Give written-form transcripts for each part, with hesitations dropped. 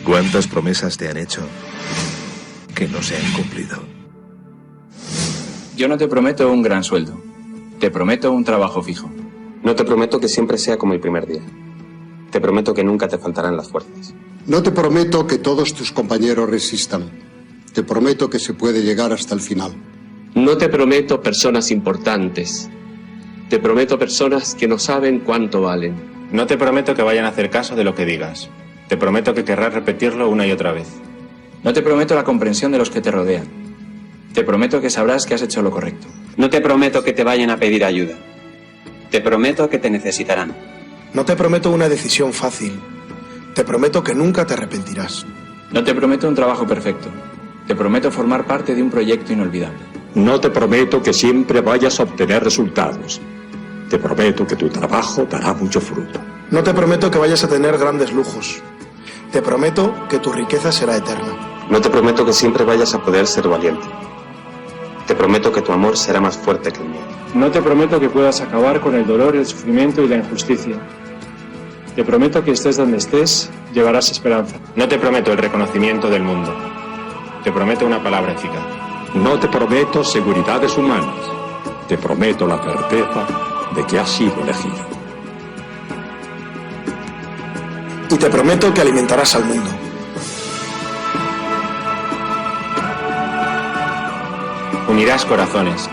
¿Cuántas promesas te han hecho que no se han cumplido? Yo no te prometo un gran sueldo. Te prometo un trabajo fijo. No te prometo que siempre sea como el primer día. Te prometo que nunca te faltarán las fuerzas. No te prometo que todos tus compañeros resistan. Te prometo que se puede llegar hasta el final. No te prometo personas importantes. Te prometo personas que no saben cuánto valen. No te prometo que vayan a hacer caso de lo que digas. Te prometo que querrás repetirlo una y otra vez. No te prometo la comprensión de los que te rodean. Te prometo que sabrás que has hecho lo correcto. No te prometo que te vayan a pedir ayuda. Te prometo que te necesitarán. No te prometo una decisión fácil. Te prometo que nunca te arrepentirás. No te prometo un trabajo perfecto. Te prometo formar parte de un proyecto inolvidable. No te prometo que siempre vayas a obtener resultados. Te prometo que tu trabajo dará mucho fruto. No te prometo que vayas a tener grandes lujos. Te prometo que tu riqueza será eterna. No te prometo que siempre vayas a poder ser valiente. Te prometo que tu amor será más fuerte que el mío. No te prometo que puedas acabar con el dolor, el sufrimiento y la injusticia. Te prometo que estés donde estés, llevarás esperanza. No te prometo el reconocimiento del mundo. Te prometo una palabra eficaz. No te prometo seguridades humanas. Te prometo la certeza de que has sido elegido. Y te prometo que alimentarás al mundo. Unirás corazones.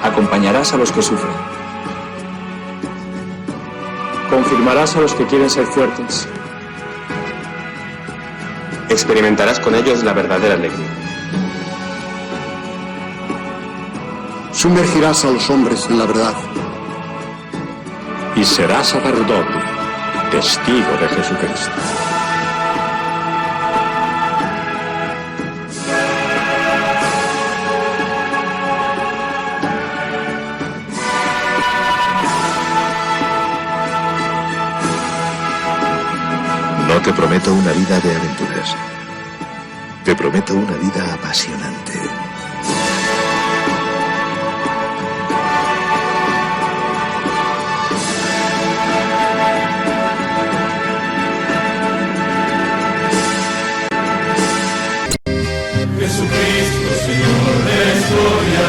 Acompañarás a los que sufren. Confirmarás a los que quieren ser fuertes. Experimentarás con ellos la verdadera alegría. Sumergirás a los hombres en la verdad. Y serás sacerdote, testigo de Jesucristo. No te prometo una vida de aventuras. Te prometo una vida apasionante. Jesucristo, Señor de la historia,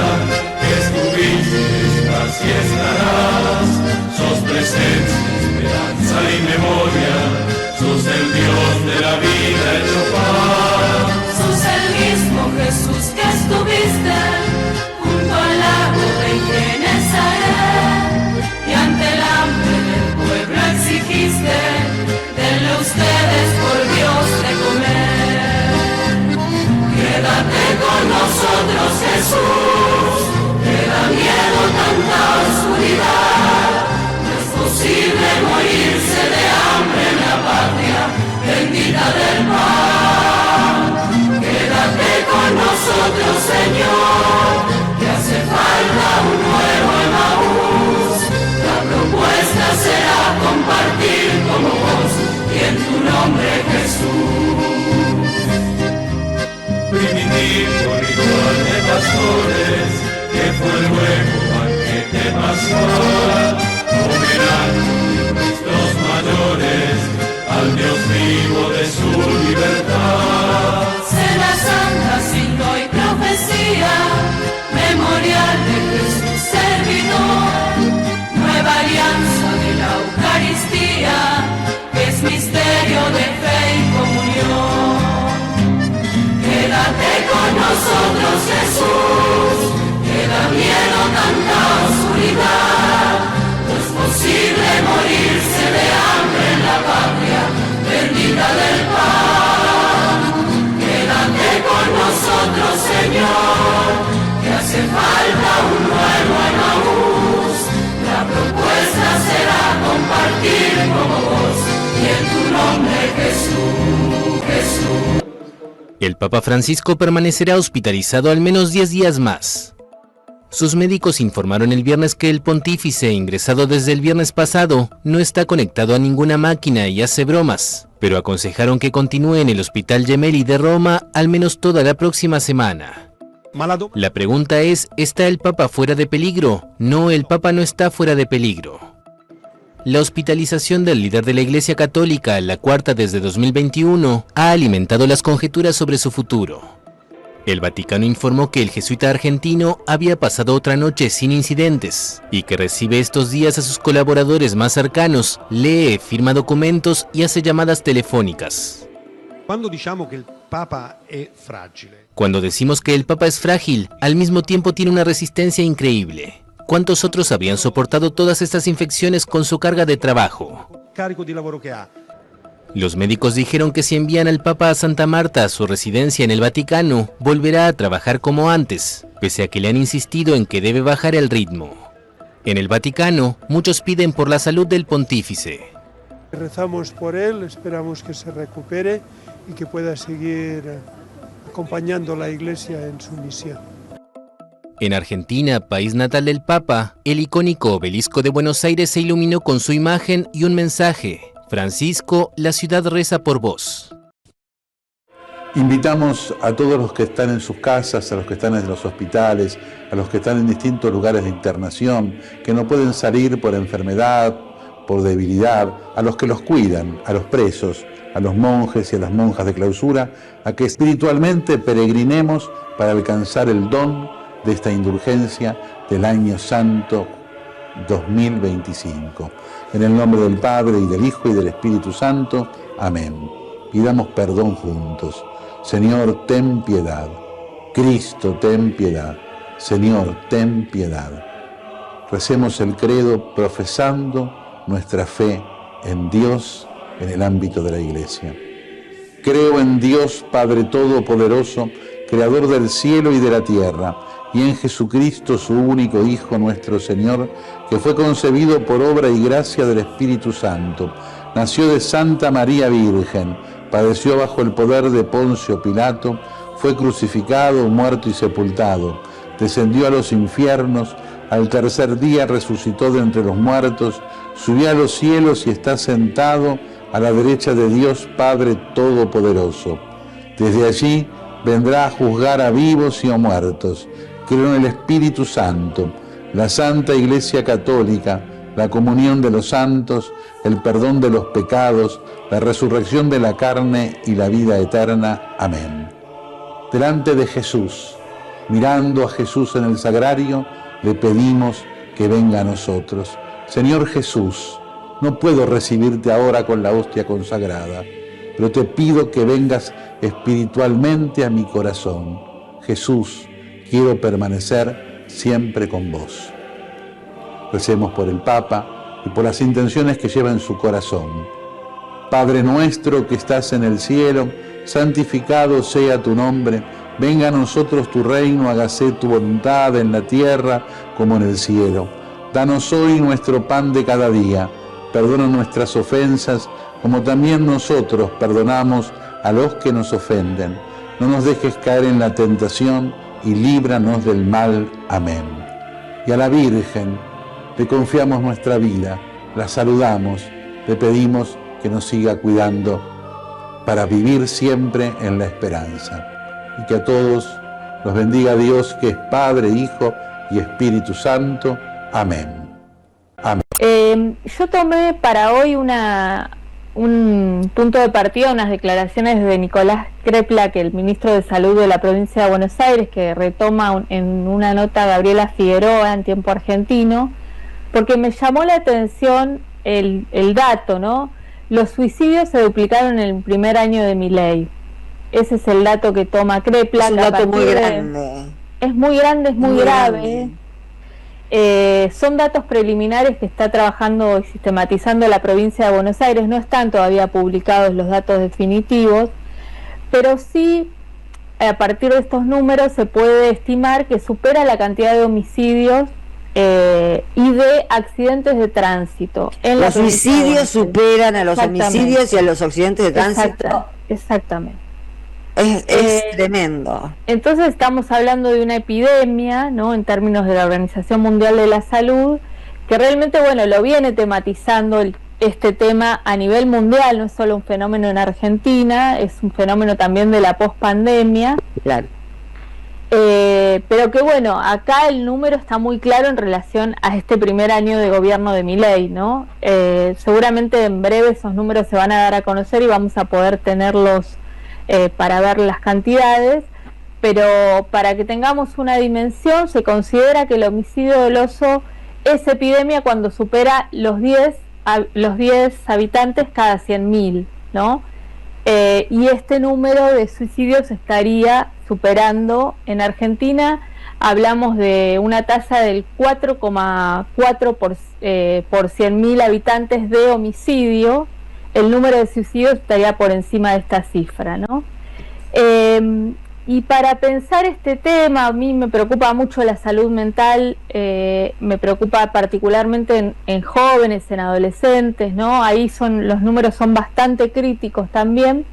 que estuviste, estás y estarás. Sos presencia, esperanza y memoria. Sos el Dios de la vida hecho paz. Sos el mismo Jesús que estuviste junto al lago de Genesaret, y ante el hambre del pueblo exigiste, denle ustedes por Dios de comer. Quédate con nosotros, Jesús, te da miedo tanta oscuridad. No es posible morirse de hambre en la patria bendita del pan. Quédate con nosotros, Señor, que hace falta un nuevo Emaús. La propuesta será compartir como vos y en tu nombre, Jesús. Primitivo ritual de pastores, que fue luego banquete pascual, homenaje de nuestros mayores al Dios vivo de su libertad. Cena santa, signo y profecía, memorial de Jesús servidor, nueva alianza de la Eucaristía, que es misterio de fe y comunión. Quédate con nosotros, Jesús, que da miedo tanta oscuridad. No es posible morirse de hambre en la patria bendita del pan. Quédate con nosotros, Señor, que hace falta un nuevo Emaús. La propuesta será compartir como vos y en tu nombre, Jesús, Jesús. El Papa Francisco permanecerá hospitalizado al menos 10 días más. Sus médicos informaron el viernes que el pontífice, ingresado desde el viernes pasado, no está conectado a ninguna máquina y hace bromas, pero aconsejaron que continúe en el Hospital Gemelli de Roma al menos toda la próxima semana. La pregunta es, ¿está el Papa fuera de peligro? No, el Papa no está fuera de peligro. La hospitalización del líder de la Iglesia Católica, la cuarta desde 2021, ha alimentado las conjeturas sobre su futuro. El Vaticano informó que el jesuita argentino había pasado otra noche sin incidentes y que recibe estos días a sus colaboradores más cercanos, lee, firma documentos y hace llamadas telefónicas. Cuando decimos que el Papa es frágil. Cuando decimos que el Papa es frágil, al mismo tiempo tiene una resistencia increíble. ¿Cuántos otros habrían soportado todas estas infecciones con su carga de trabajo? Carico di lavoro que ha. Los médicos dijeron que si envían al Papa a Santa Marta, a su residencia en el Vaticano, volverá a trabajar como antes, pese a que le han insistido en que debe bajar el ritmo. En el Vaticano, muchos piden por la salud del pontífice. Rezamos por él, esperamos que se recupere y que pueda seguir acompañando a la Iglesia en su misión. En Argentina, país natal del Papa, el icónico obelisco de Buenos Aires se iluminó con su imagen y un mensaje: Francisco, la ciudad reza por vos. Invitamos a todos los que están en sus casas, a los que están en los hospitales, a los que están en distintos lugares de internación, que no pueden salir por enfermedad, por debilidad, a los que los cuidan, a los presos, a los monjes y a las monjas de clausura, a que espiritualmente peregrinemos para alcanzar el don de esta indulgencia del año santo 2025. En el nombre del Padre, y del Hijo, y del Espíritu Santo. Amén. Pidamos perdón juntos. Señor, ten piedad. Cristo, ten piedad. Señor, ten piedad. Recemos el credo profesando nuestra fe en Dios en el ámbito de la Iglesia. Creo en Dios Padre Todopoderoso, Creador del cielo y de la tierra, y en Jesucristo, su único Hijo, nuestro Señor, que fue concebido por obra y gracia del Espíritu Santo. Nació de Santa María Virgen, padeció bajo el poder de Poncio Pilato, fue crucificado, muerto y sepultado, descendió a los infiernos, al tercer día resucitó de entre los muertos, subió a los cielos y está sentado a la derecha de Dios Padre Todopoderoso. Desde allí vendrá a juzgar a vivos y a muertos. Creo en el Espíritu Santo, la Santa Iglesia Católica, la comunión de los santos, el perdón de los pecados, la resurrección de la carne y la vida eterna. Amén. Delante de Jesús, mirando a Jesús en el sagrario, le pedimos que venga a nosotros. Señor Jesús, no puedo recibirte ahora con la hostia consagrada, pero te pido que vengas espiritualmente a mi corazón. Jesús, quiero permanecer siempre con vos. Recemos por el Papa y por las intenciones que lleva en su corazón. Padre nuestro que estás en el cielo, santificado sea tu nombre. Venga a nosotros tu reino, hágase tu voluntad en la tierra como en el cielo. Danos hoy nuestro pan de cada día. Perdona nuestras ofensas, como también nosotros perdonamos a los que nos ofenden. No nos dejes caer en la tentación y líbranos del mal. Amén. Y a la Virgen le confiamos nuestra vida, la saludamos, le pedimos que nos siga cuidando para vivir siempre en la esperanza. Y que a todos los bendiga Dios, que es Padre, Hijo y Espíritu Santo. Amén. Amén. Yo tomé para hoy un punto de partida, unas declaraciones de Nicolás Kreplak, el ministro de Salud de la provincia de Buenos Aires, que retoma en una nota a Gabriela Figueroa en Tiempo Argentino, porque me llamó la atención el dato, ¿no? Los suicidios se duplicaron en el primer año de Milei. Ese es el dato que toma Kreplak. Es un dato muy grande. Es muy grande, es muy grave. Son datos preliminares que está trabajando y sistematizando la provincia de Buenos Aires. No están todavía publicados los datos definitivos, pero sí, a partir de estos números se puede estimar que supera la cantidad de homicidios y de accidentes de tránsito. Los suicidios superan a los homicidios y a los accidentes de tránsito. Exactamente. Es tremendo. Entonces estamos hablando de una epidemia, ¿no?, en términos de la Organización Mundial de la Salud, que realmente, bueno, lo viene tematizando este tema a nivel mundial. No es solo un fenómeno en Argentina, es un fenómeno también de la pospandemia. Claro. Pero que bueno, acá el número está muy claro en relación a este primer año de gobierno de Milei, ¿no? Seguramente en breve esos números se van a dar a conocer y vamos a poder tenerlos para ver las cantidades, pero para que tengamos una dimensión, se considera que el homicidio doloso es epidemia cuando supera los 10 habitantes cada 100.000, ¿no? Y este número de suicidios estaría superando en Argentina, hablamos de una tasa del 4,4 por 100.000 habitantes de homicidio. El número de suicidios estaría por encima de esta cifra, ¿no? Y para pensar este tema, a mí me preocupa mucho la salud mental, me preocupa particularmente en jóvenes, en adolescentes, ¿no? Ahí los números son bastante críticos también.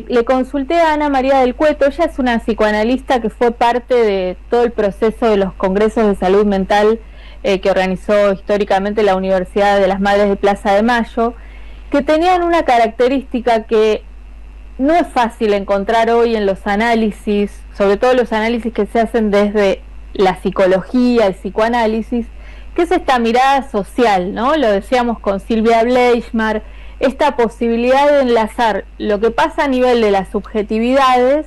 Le consulté a Ana María del Cueto, ella es una psicoanalista que fue parte de todo el proceso de los congresos de salud mental que organizó históricamente la Universidad de las Madres de Plaza de Mayo, que tenían una característica que no es fácil encontrar hoy en los análisis, sobre todo los análisis que se hacen desde la psicología, el psicoanálisis, que es esta mirada social, ¿no? Lo decíamos con Silvia Bleichmar, esta posibilidad de enlazar lo que pasa a nivel de las subjetividades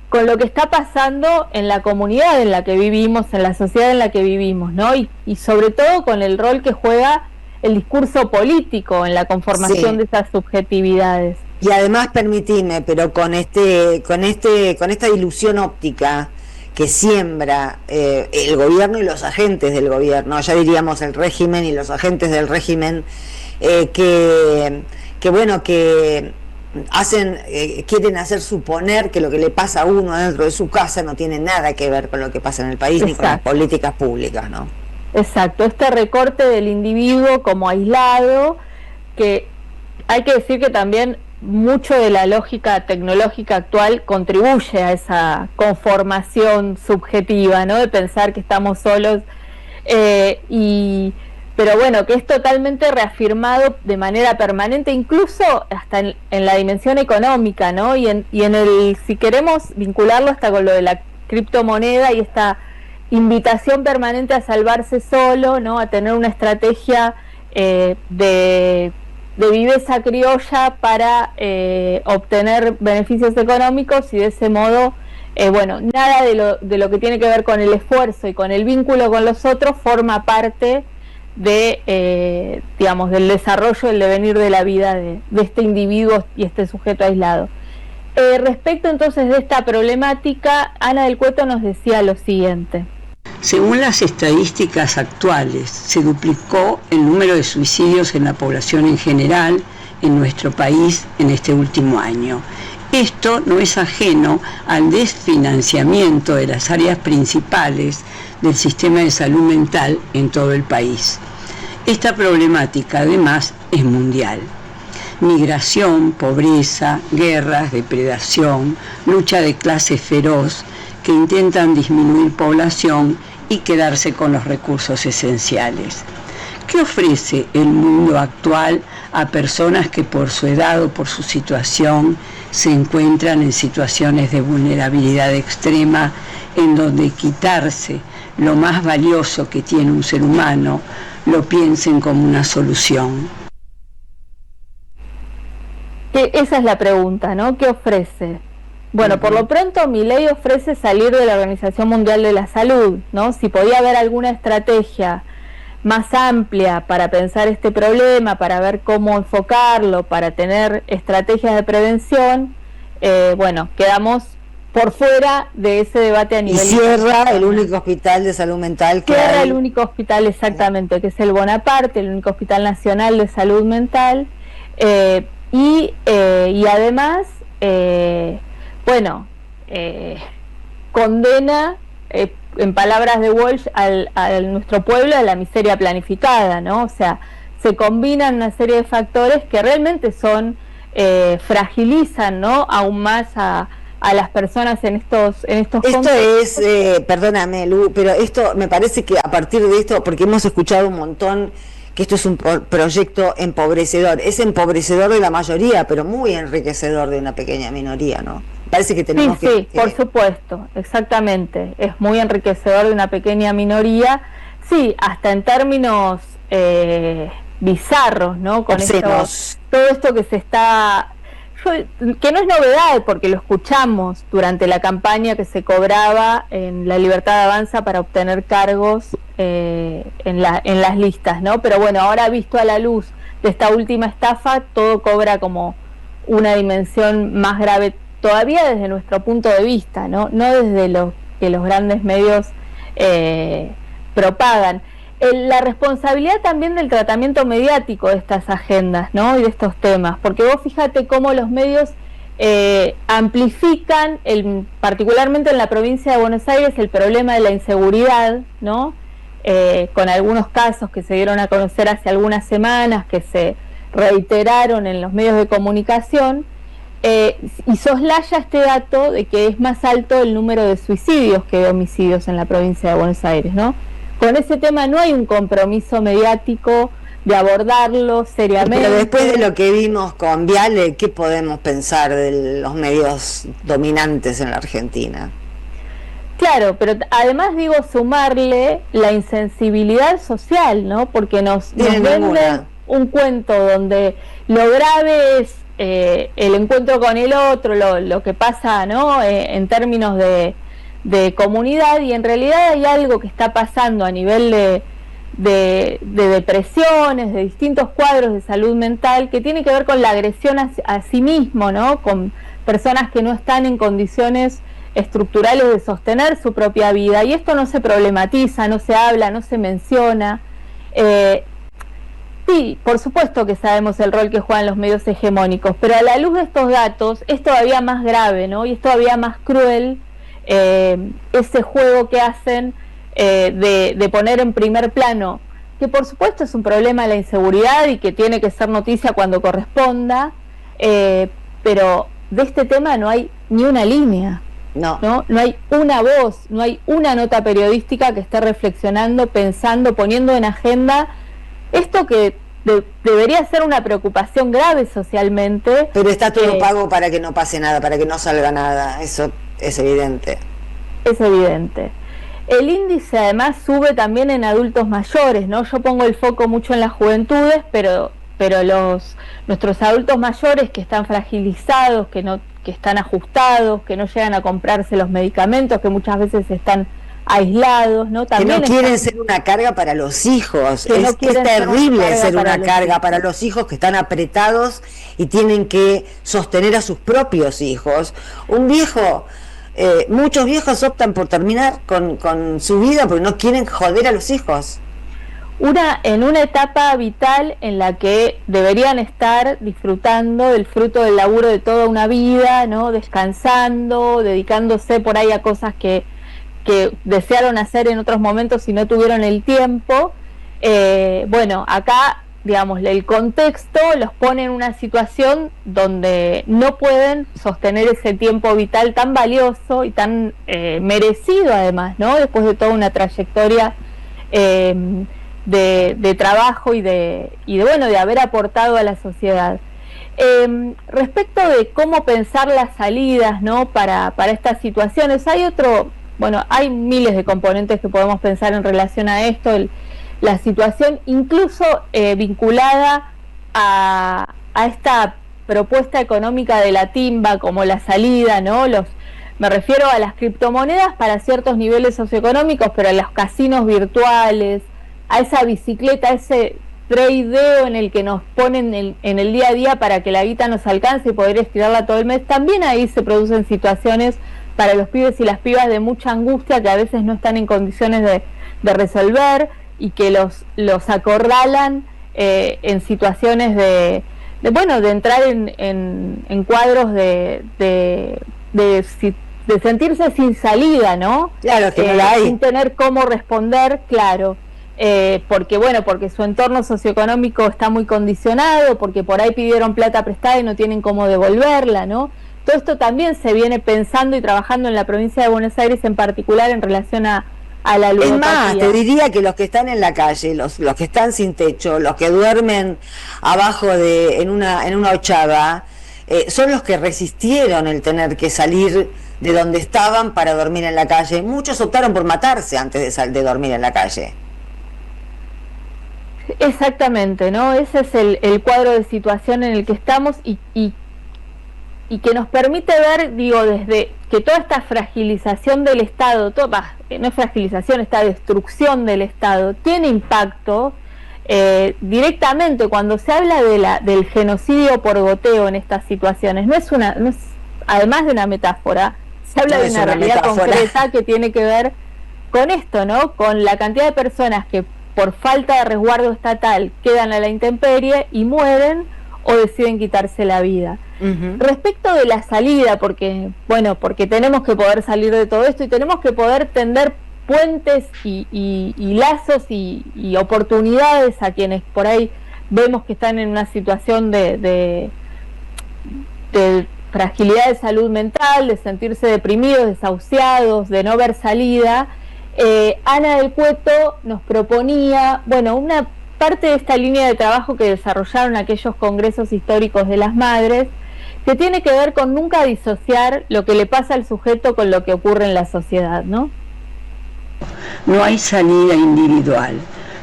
con lo que está pasando en la comunidad en la que vivimos, en la sociedad en la que vivimos, ¿no? Y sobre todo con el rol que juega el discurso político en la conformación de esas subjetividades. Y además, permitime, pero con esta ilusión óptica que siembra el gobierno y los agentes del gobierno, ya diríamos el régimen y los agentes del régimen, que quieren hacer suponer que lo que le pasa a uno dentro de su casa no tiene nada que ver con lo que pasa en el país. Exacto. Ni con las políticas públicas, ¿no? Exacto, este recorte del individuo como aislado, que hay que decir que también mucho de la lógica tecnológica actual contribuye a esa conformación subjetiva, ¿no? De pensar que estamos solos, pero bueno, que es totalmente reafirmado de manera permanente, incluso hasta en la dimensión económica, ¿no? Y en el, si queremos vincularlo hasta con lo de la criptomoneda y esta invitación permanente a salvarse solo, ¿no? A tener una estrategia de viveza criolla para obtener beneficios económicos y de ese modo, nada de lo que tiene que ver con el esfuerzo y con el vínculo con los otros forma parte de, del desarrollo, del devenir de la vida de este individuo y este sujeto aislado. Respecto entonces de esta problemática, Ana del Cueto nos decía lo siguiente. Según las estadísticas actuales, se duplicó el número de suicidios en la población en general en nuestro país en este último año. Esto no es ajeno al desfinanciamiento de las áreas principales del sistema de salud mental en todo el país. Esta problemática, además, es mundial. Migración, pobreza, guerras, depredación, lucha de clase feroz que intentan disminuir población y quedarse con los recursos esenciales. ¿Qué ofrece el mundo actual a personas que por su edad o por su situación se encuentran en situaciones de vulnerabilidad extrema, en donde quitarse lo más valioso que tiene un ser humano lo piensen como una solución? Esa es la pregunta, ¿no? ¿Qué ofrece? Bueno, por lo pronto Milei ofrece salir de la Organización Mundial de la Salud, ¿no? Si podía haber alguna estrategia más amplia para pensar este problema, para ver cómo enfocarlo, para tener estrategias de prevención, quedamos por fuera de ese debate a nivel... Y cierra el único hospital de salud mental que cierra hay. El único hospital, exactamente, que es el Bonaparte, el único hospital nacional de salud mental, y además... condena, en palabras de Walsh, a nuestro pueblo a la miseria planificada, ¿no? O sea, se combinan una serie de factores que realmente fragilizan, ¿no? Aún más a las personas en estos contextos. Perdóname, Lu, pero esto me parece que a partir de esto, porque hemos escuchado un montón que esto es un proyecto empobrecedor, es empobrecedor de la mayoría, pero muy enriquecedor de una pequeña minoría, ¿no? parece que tenemos Sí, por supuesto, exactamente. Es muy enriquecedor de una pequeña minoría. Sí, hasta en términos bizarros, ¿no? Con todo esto que se está... que no es novedad, porque lo escuchamos durante la campaña que se cobraba en La Libertad Avanza para obtener cargos en las listas, ¿no? Pero bueno, ahora visto a la luz de esta última estafa, todo cobra como una dimensión más grave todavía desde nuestro punto de vista, no desde lo que los grandes medios propagan. La responsabilidad también del tratamiento mediático de estas agendas, ¿no? Y de estos temas, porque vos fíjate cómo los medios amplifican, particularmente en la provincia de Buenos Aires, el problema de la inseguridad, ¿no? Con algunos casos que se dieron a conocer hace algunas semanas, que se reiteraron en los medios de comunicación, y soslaya este dato de que es más alto el número de suicidios que de homicidios en la provincia de Buenos Aires, ¿no? Con ese tema no hay un compromiso mediático de abordarlo seriamente. Pero después de lo que vimos con Viale, ¿qué podemos pensar de los medios dominantes en la Argentina? Claro, pero además digo sumarle la insensibilidad social, ¿no? Porque nos venden un cuento donde lo grave es el encuentro con el otro, lo que pasa, ¿no? En términos de comunidad, y en realidad hay algo que está pasando a nivel de depresiones, de distintos cuadros de salud mental, que tiene que ver con la agresión a sí mismo, ¿no? Con personas que no están en condiciones estructurales de sostener su propia vida, y esto no se problematiza, no se habla, no se menciona. Sí, por supuesto que sabemos el rol que juegan los medios hegemónicos, pero a la luz de estos datos es todavía más grave, ¿no? Y es todavía más cruel ese juego que hacen de poner en primer plano, que por supuesto es un problema de la inseguridad y que tiene que ser noticia cuando corresponda, pero de este tema no hay ni una línea, no hay una voz, no hay una nota periodística que esté reflexionando, pensando, poniendo en agenda esto que debería ser una preocupación grave socialmente. Pero está todo pago para que no pase nada, para que no salga nada, eso es evidente. Es evidente. El índice además sube también en adultos mayores, ¿no? Yo pongo el foco mucho en las juventudes, pero nuestros adultos mayores que están fragilizados, que están ajustados, que no llegan a comprarse los medicamentos, que muchas veces están aislados, ¿no? También que no quieren ser una carga para los hijos. Es terrible ser una carga para los hijos que están apretados y tienen que sostener a sus propios hijos. Un viejo, muchos viejos optan por terminar con su vida porque no quieren joder a los hijos. En una etapa vital en la que deberían estar disfrutando del fruto del laburo de toda una vida, ¿no? Descansando, dedicándose por ahí a cosas que desearon hacer en otros momentos y no tuvieron el tiempo. Bueno, acá, digamos, el contexto los pone en una situación donde no pueden sostener ese tiempo vital tan valioso y tan merecido además, ¿no? Después de toda una trayectoria de trabajo y de haber aportado a la sociedad. Respecto de cómo pensar las salidas, ¿no? para estas situaciones, hay miles de componentes que podemos pensar en relación a esto, la situación incluso vinculada a esta propuesta económica de la timba como la salida, ¿no? Me refiero a las criptomonedas para ciertos niveles socioeconómicos, pero a los casinos virtuales, a esa bicicleta, ese tradeo en el que nos ponen en el día a día para que la guita nos alcance y poder estirarla todo el mes. También ahí se producen situaciones para los pibes y las pibas de mucha angustia que a veces no están en condiciones de resolver y que los acorralan en situaciones de entrar en cuadros de sentirse sin salida, ¿no? Claro, que no la hay. Sin tener cómo responder, claro. Porque su entorno socioeconómico está muy condicionado, porque por ahí pidieron plata prestada y no tienen cómo devolverla, ¿no? Todo esto también se viene pensando y trabajando en la provincia de Buenos Aires, en particular en relación a la ludopatía. Es más, te diría que los que están en la calle, los que están sin techo, los que duermen abajo en una ochava, son los que resistieron el tener que salir de donde estaban para dormir en la calle. Muchos optaron por matarse antes de dormir en la calle. Exactamente, ¿no? Ese es el cuadro de situación en el que estamos y que nos permite ver, digo, desde que toda esta fragilización del Estado, no es fragilización, esta destrucción del Estado, tiene impacto directamente cuando se habla del genocidio por goteo en estas situaciones. No es además de una metáfora, se habla de una realidad concreta que tiene que ver con esto, ¿no? Con la cantidad de personas que por falta de resguardo estatal quedan a la intemperie y mueren o deciden quitarse la vida. Respecto de la salida, porque tenemos que poder salir de todo esto y tenemos que poder tender puentes y lazos y oportunidades a quienes por ahí vemos que están en una situación de fragilidad de salud mental, de sentirse deprimidos, desahuciados, de no ver salida. Ana del Cueto nos proponía, una parte de esta línea de trabajo que desarrollaron aquellos congresos históricos de las madres, que tiene que ver con nunca disociar lo que le pasa al sujeto con lo que ocurre en la sociedad, ¿no? No hay salida individual,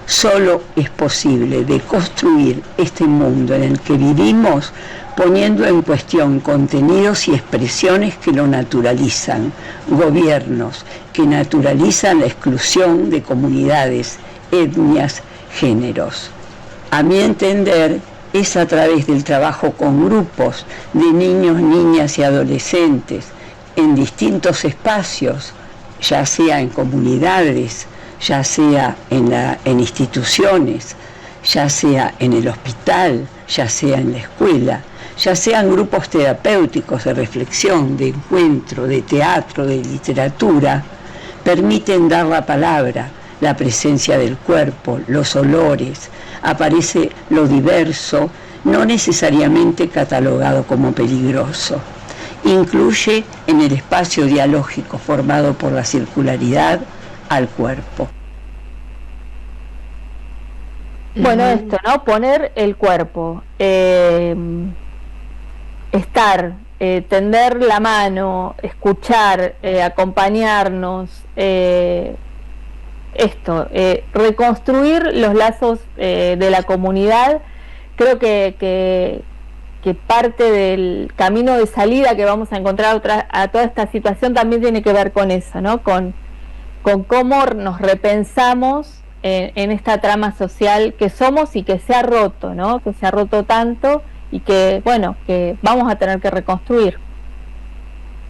solo es posible deconstruir este mundo en el que vivimos poniendo en cuestión contenidos y expresiones que lo naturalizan, gobiernos que naturalizan la exclusión de comunidades, etnias, géneros. A mi entender, es a través del trabajo con grupos de niños, niñas y adolescentes en distintos espacios, ya sea en comunidades, ya sea en instituciones, ya sea en el hospital, ya sea en la escuela, ya sean grupos terapéuticos de reflexión, de encuentro, de teatro, de literatura, permiten dar la palabra, la presencia del cuerpo, los olores, aparece lo diverso, no necesariamente catalogado como peligroso. Incluye en el espacio dialógico formado por la circularidad al cuerpo. Bueno, esto, ¿no? Poner el cuerpo, estar, tender la mano, escuchar, acompañarnos, reconstruir los lazos de la comunidad. Creo que parte del camino de salida que vamos a encontrar a toda esta situación también tiene que ver con eso, ¿no? Con cómo nos repensamos en esta trama social que somos y que se ha roto, ¿no? Que se ha roto tanto y que vamos a tener que reconstruir.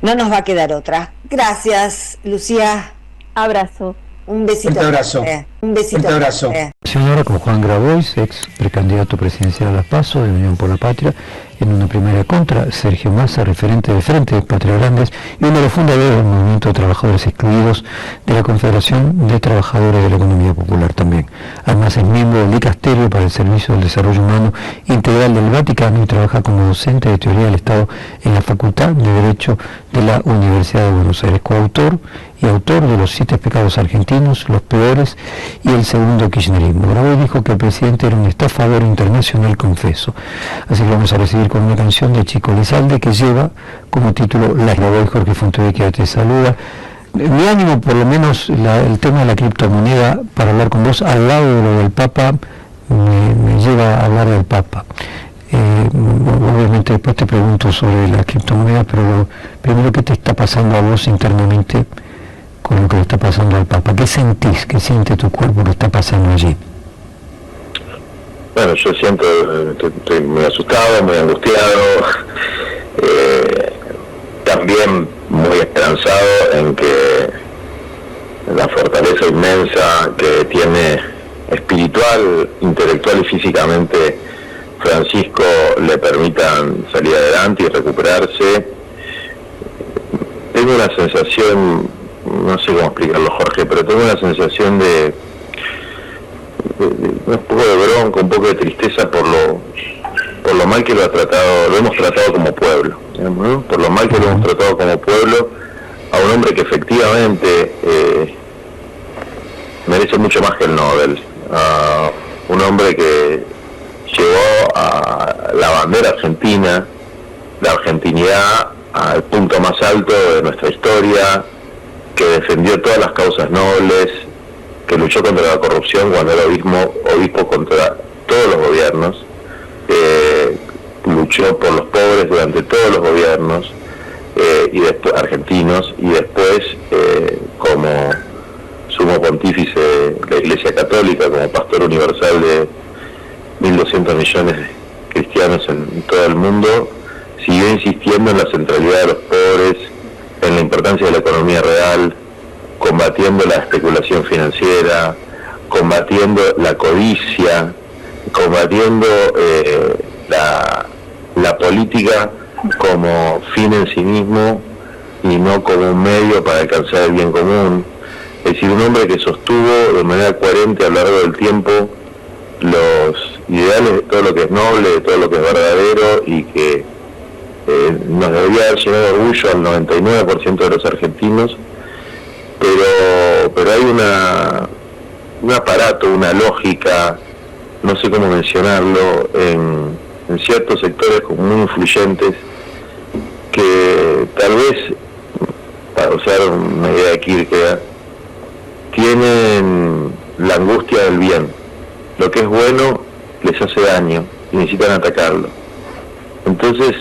No nos va a quedar otra. Gracias, Lucía. Abrazo. Un besito. Fuerte abrazo. Un besito. Fuerte abrazo. Señora, con Juan Grabois, ex precandidato presidencial a las PASO de Unión por la Patria, en una primera contra, Sergio Massa, referente de Frente de Patria Grandes y uno de los fundadores del Movimiento de Trabajadores Excluidos de la Confederación de Trabajadores de la Economía Popular también. Además es miembro del Dicasterio para el Servicio del Desarrollo Humano Integral del Vaticano y trabaja como docente de Teoría del Estado en la Facultad de Derecho de la Universidad de Buenos Aires, coautor y autor de Los 7 pecados argentinos, los peores y el segundo kirchnerismo. Grabois dijo que el presidente era un estafador internacional confeso. Así que vamos a recibir con una canción de Chico Lizalde que lleva como título La Grabois. Jorge Fontevecchia te saluda. Mi ánimo, por lo menos el tema de la criptomoneda, para hablar con vos, al lado de lo del Papa, me lleva a hablar del Papa. Obviamente después te pregunto sobre la criptomoneda, pero primero, ¿qué te está pasando a vos internamente con lo que le está pasando al Papa? ¿Qué sentís? ¿Qué siente tu cuerpo que está pasando allí? Bueno, yo siento que estoy muy asustado, muy angustiado, también muy esperanzado en que la fortaleza inmensa que tiene espiritual, intelectual y físicamente Francisco le permitan salir adelante y recuperarse. Tengo una sensación, no sé cómo explicarlo, Jorge, pero tengo una sensación de un poco de bronca, un poco de tristeza por lo mal que lo hemos tratado como pueblo, ¿no? Por lo mal que lo hemos tratado como pueblo a un hombre que efectivamente merece mucho más que el Nobel, a un hombre que llevó a la bandera argentina la argentinidad al punto más alto de nuestra historia, que defendió todas las causas nobles, que luchó contra la corrupción cuando era obispo contra todos los gobiernos, luchó por los pobres durante todos los gobiernos y después argentinos, y después como sumo pontífice de la Iglesia Católica, como pastor universal de 1.200 millones de cristianos en todo el mundo, siguió insistiendo en la centralidad de los pobres, en la importancia de la economía real, combatiendo la especulación financiera, combatiendo la codicia, combatiendo la política como fin en sí mismo y no como un medio para alcanzar el bien común. Es decir, un hombre que sostuvo de manera coherente a lo largo del tiempo los ideales de todo lo que es noble, de todo lo que es verdadero, y que nos debería haber llenado de orgullo al 99% de los argentinos, pero hay un aparato, una lógica, no sé cómo mencionarlo, en ciertos sectores como muy influyentes, que tal vez, para usar una idea de Kierkegaard, tienen la angustia del bien. Lo que es bueno les hace daño y necesitan atacarlo. Entonces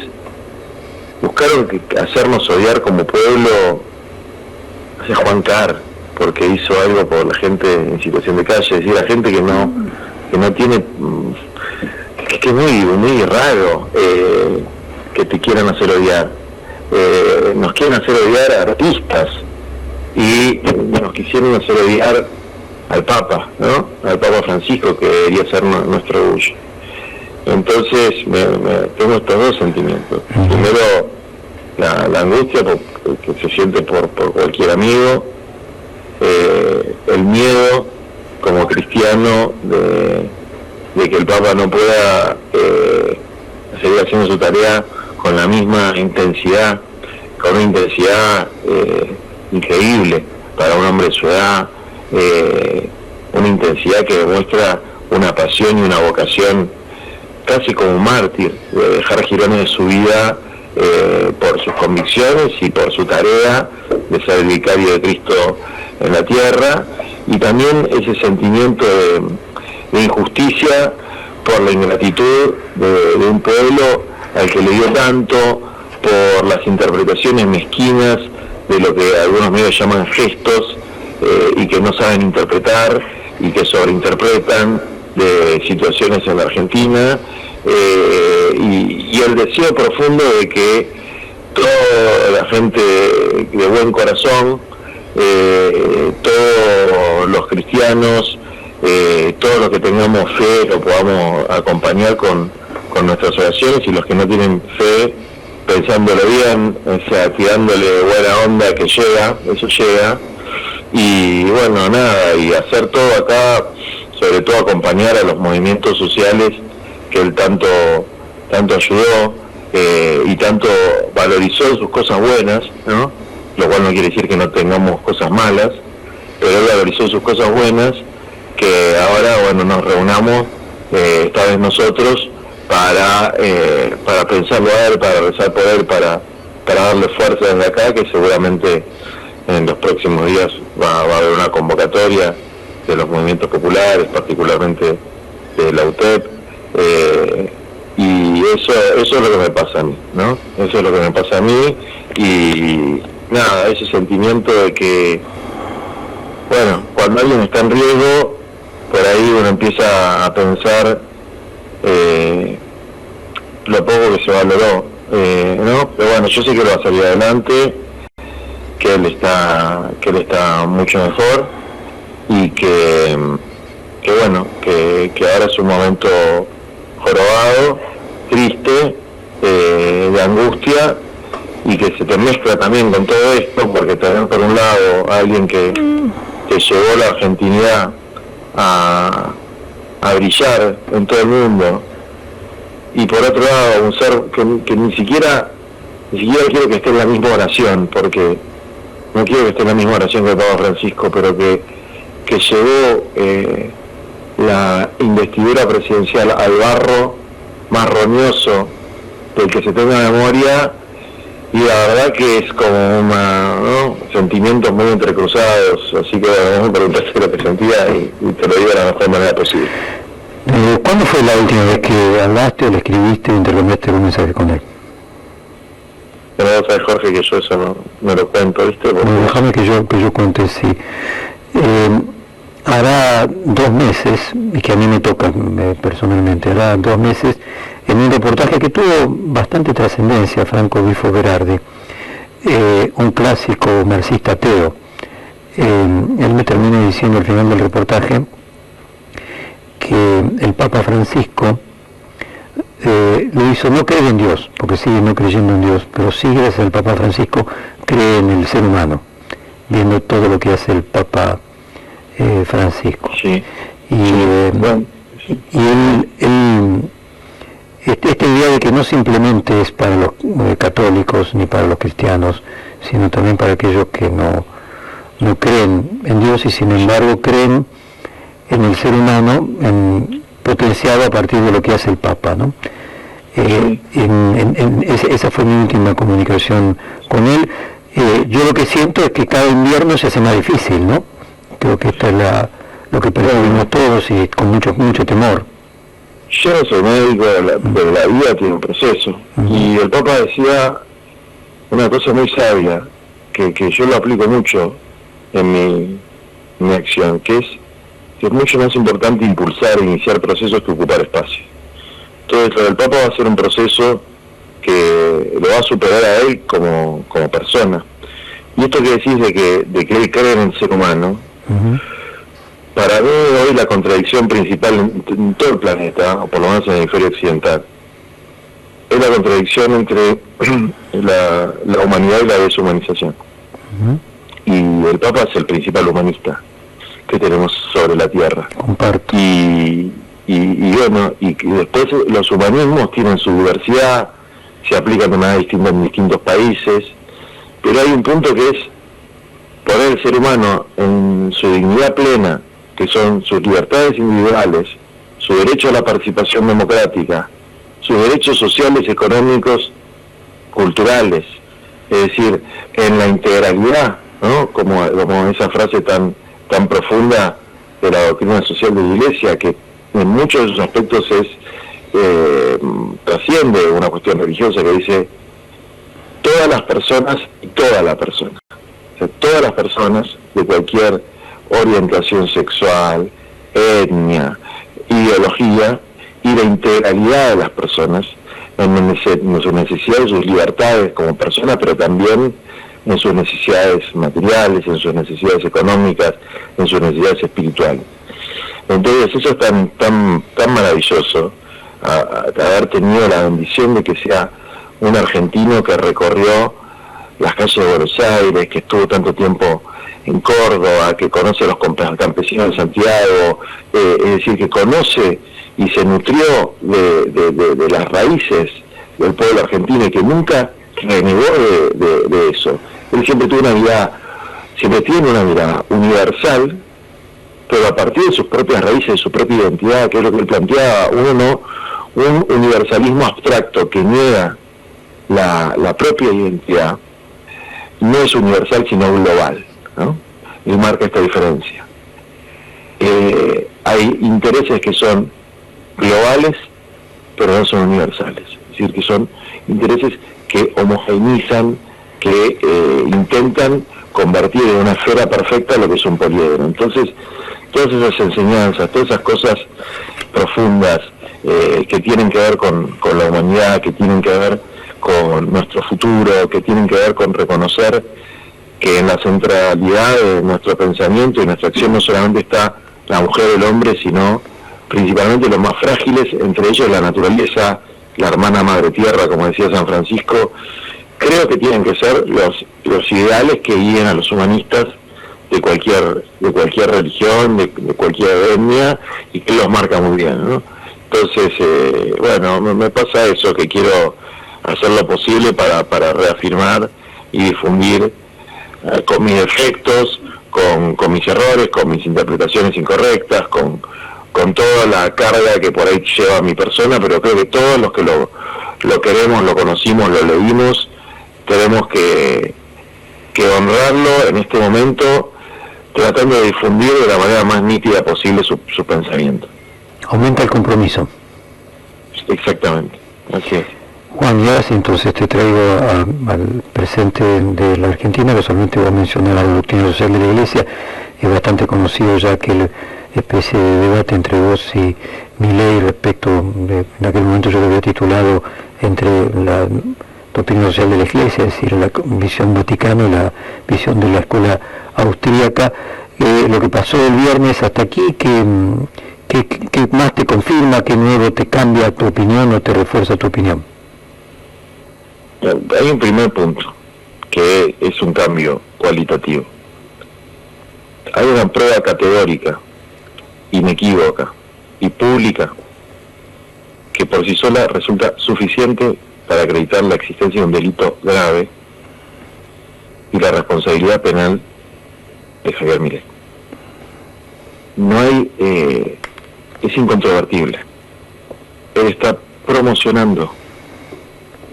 buscaron hacernos odiar como pueblo hacia Juan Carr, porque hizo algo por la gente en situación de calle, es decir, la gente que no tiene, que es muy raro que te quieran hacer odiar. Nos quieren hacer odiar a artistas y nos quisieron hacer odiar al Papa, ¿no? Al Papa Francisco, que debería ser nuestro orgullo. Entonces tengo estos dos sentimientos. Primero, la angustia que se siente por cualquier amigo, el miedo como cristiano de que el Papa no pueda seguir haciendo su tarea con la misma intensidad, con una intensidad increíble para un hombre de su edad, una intensidad que demuestra una pasión y una vocación casi como un mártir, de dejar girones de su vida por sus convicciones y por su tarea de ser el vicario de Cristo en la tierra, y también ese sentimiento de injusticia por la ingratitud de un pueblo al que le dio tanto, por las interpretaciones mezquinas de lo que algunos medios llaman gestos y que no saben interpretar y que sobreinterpretan de situaciones en la Argentina, y el deseo profundo de que toda la gente de buen corazón, todos los cristianos, todos los que tengamos fe, lo podamos acompañar con nuestras oraciones, y los que no tienen fe, pensándolo bien, o sea, tirándole buena onda, que llega, eso llega. Y bueno, nada, y hacer todo acá, sobre todo acompañar a los movimientos sociales que él tanto ayudó y tanto valorizó en sus cosas buenas, ¿no? Lo cual no quiere decir que no tengamos cosas malas, pero él valorizó sus cosas buenas, que ahora, bueno, nos reunamos, esta vez nosotros, para pensarlo a él, para rezar por él, para darle fuerza desde acá, que seguramente en los próximos días va a haber una convocatoria de los movimientos populares, particularmente de la UTEP, y eso es lo que me pasa a mí, ¿no? Eso es lo que me pasa a mí, y nada, ese sentimiento de que, bueno, cuando alguien está en riesgo, por ahí uno empieza a pensar lo poco que se valoró, ¿no? Pero bueno, yo sé que lo va a salir adelante, que él está mucho mejor, y que bueno, que ahora es un momento jorobado, triste, de angustia, y que se te mezcla también con todo esto, porque tenés por un lado a alguien que llevó la argentinidad a brillar en todo el mundo, y por otro lado un ser que ni siquiera quiero que esté en la misma oración, porque no quiero que esté en la misma oración que el Papa Francisco, pero que llevó la investidura presidencial al barro más roñoso el que se tenga memoria, y la verdad que es como sentimientos muy entrecruzados, así que bueno, me preguntaste lo que sentía y te lo digo de la mejor manera posible. ¿Cuándo fue la última vez que hablaste o le escribiste o intercambiaste un mensaje con él? Pero vos sabés, Jorge, que yo eso no lo cuento, ¿viste? Porque... Bueno, déjame que yo cuente, sí. Hará 2 meses, y que a mí me toca personalmente, hará 2 meses, en un reportaje que tuvo bastante trascendencia, Franco Bifo Berardi, un clásico marxista ateo. Él me termina diciendo al final del reportaje que el Papa Francisco lo hizo, no cree en Dios, porque sigue no creyendo en Dios, pero sí, gracias al Papa Francisco, cree en el ser humano, viendo todo lo que hace el Papa Francisco. Sí. Y él esta idea de que no simplemente es para los católicos ni para los cristianos, sino también para aquellos que no creen en Dios y sin embargo creen en el ser humano, potenciado a partir de lo que hace el Papa, ¿no? Esa fue mi última comunicación con él. Yo lo que siento es que cada invierno se hace más difícil, ¿no? Creo que esto es lo que percibimos todos y con mucho temor. Yo no soy médico, pero la vida tiene un proceso. Y el Papa decía una cosa muy sabia, que yo lo aplico mucho en mi acción, que es mucho más importante impulsar e iniciar procesos que ocupar espacio. Entonces, lo del Papa va a ser un proceso que lo va a superar a él como persona. Y esto que decís de que él cree en el ser humano, para mí hoy la contradicción principal en todo el planeta, o por lo menos en el hemisferio occidental, es la contradicción entre la humanidad y la deshumanización. Y el Papa es el principal humanista que tenemos sobre la Tierra. Comparto. Y bueno, y después los humanismos tienen su diversidad, se aplican de manera distinta en distintos países, pero hay un punto que es poner el ser humano en su dignidad plena, que son sus libertades individuales, su derecho a la participación democrática, sus derechos sociales, económicos, culturales, es decir, en la integralidad, ¿no? Como esa frase tan profunda de la doctrina social de la Iglesia, que en muchos de sus aspectos trasciende una cuestión religiosa, que dice todas las personas y toda la persona. O sea, todas las personas de cualquier orientación sexual, etnia, ideología, y la integralidad de las personas en sus necesidades, sus libertades como personas, pero también en sus necesidades materiales, en sus necesidades económicas, en sus necesidades espirituales. Entonces eso es tan maravilloso, haber tenido la bendición de que sea un argentino que recorrió las calles de Buenos Aires, que estuvo tanto tiempo en Córdoba, que conoce a los campesinos de Santiago, es decir, que conoce y se nutrió de las raíces del pueblo argentino y que nunca renegó de eso. Él siempre tiene una mirada universal, pero a partir de sus propias raíces, de su propia identidad, que es lo que él planteaba, un universalismo abstracto que niega la propia identidad, no es universal sino global, ¿no? Y marca esta diferencia. Hay intereses que son globales, pero no son universales, es decir, que son intereses que homogeneizan, que intentan convertir en una esfera perfecta lo que es un poliedro. Entonces, todas esas enseñanzas, todas esas cosas profundas que tienen que ver con la humanidad, que tienen que ver con nuestro futuro, que tienen que ver con reconocer que en la centralidad de nuestro pensamiento y nuestra acción no solamente está la mujer o el hombre, sino principalmente los más frágiles, entre ellos la naturaleza, la hermana madre tierra, como decía San Francisco. Creo que tienen que ser los ideales que guíen a los humanistas de cualquier religión, de cualquier etnia, y que los marca muy bien, ¿no? Entonces, bueno, me pasa eso, que quiero hacer lo posible para reafirmar y difundir con mis defectos, con mis errores, con mis interpretaciones incorrectas, con toda la carga que por ahí lleva mi persona, pero creo que todos los que lo queremos, lo conocimos, lo leímos, tenemos que honrarlo en este momento, tratando de difundir de la manera más nítida posible su pensamiento. Aumenta el compromiso. Exactamente, así es. Juan, y ahora sí, entonces te traigo al presente de la Argentina, que solamente voy a mencionar la doctrina social de la Iglesia. Es bastante conocido ya aquella especie de debate entre vos y Milei respecto, en aquel momento yo lo había titulado entre la doctrina social de la Iglesia, es decir, la visión vaticana y la visión de la escuela austríaca. Lo que pasó el viernes hasta aquí, ¿qué más te confirma, qué nuevo te cambia tu opinión o te refuerza tu opinión? Hay un primer punto, que es un cambio cualitativo. Hay una prueba categórica, inequívoca y pública, que por sí sola resulta suficiente para acreditar la existencia de un delito grave y la responsabilidad penal de Javier Milei. No hay, es incontrovertible. Él está promocionando,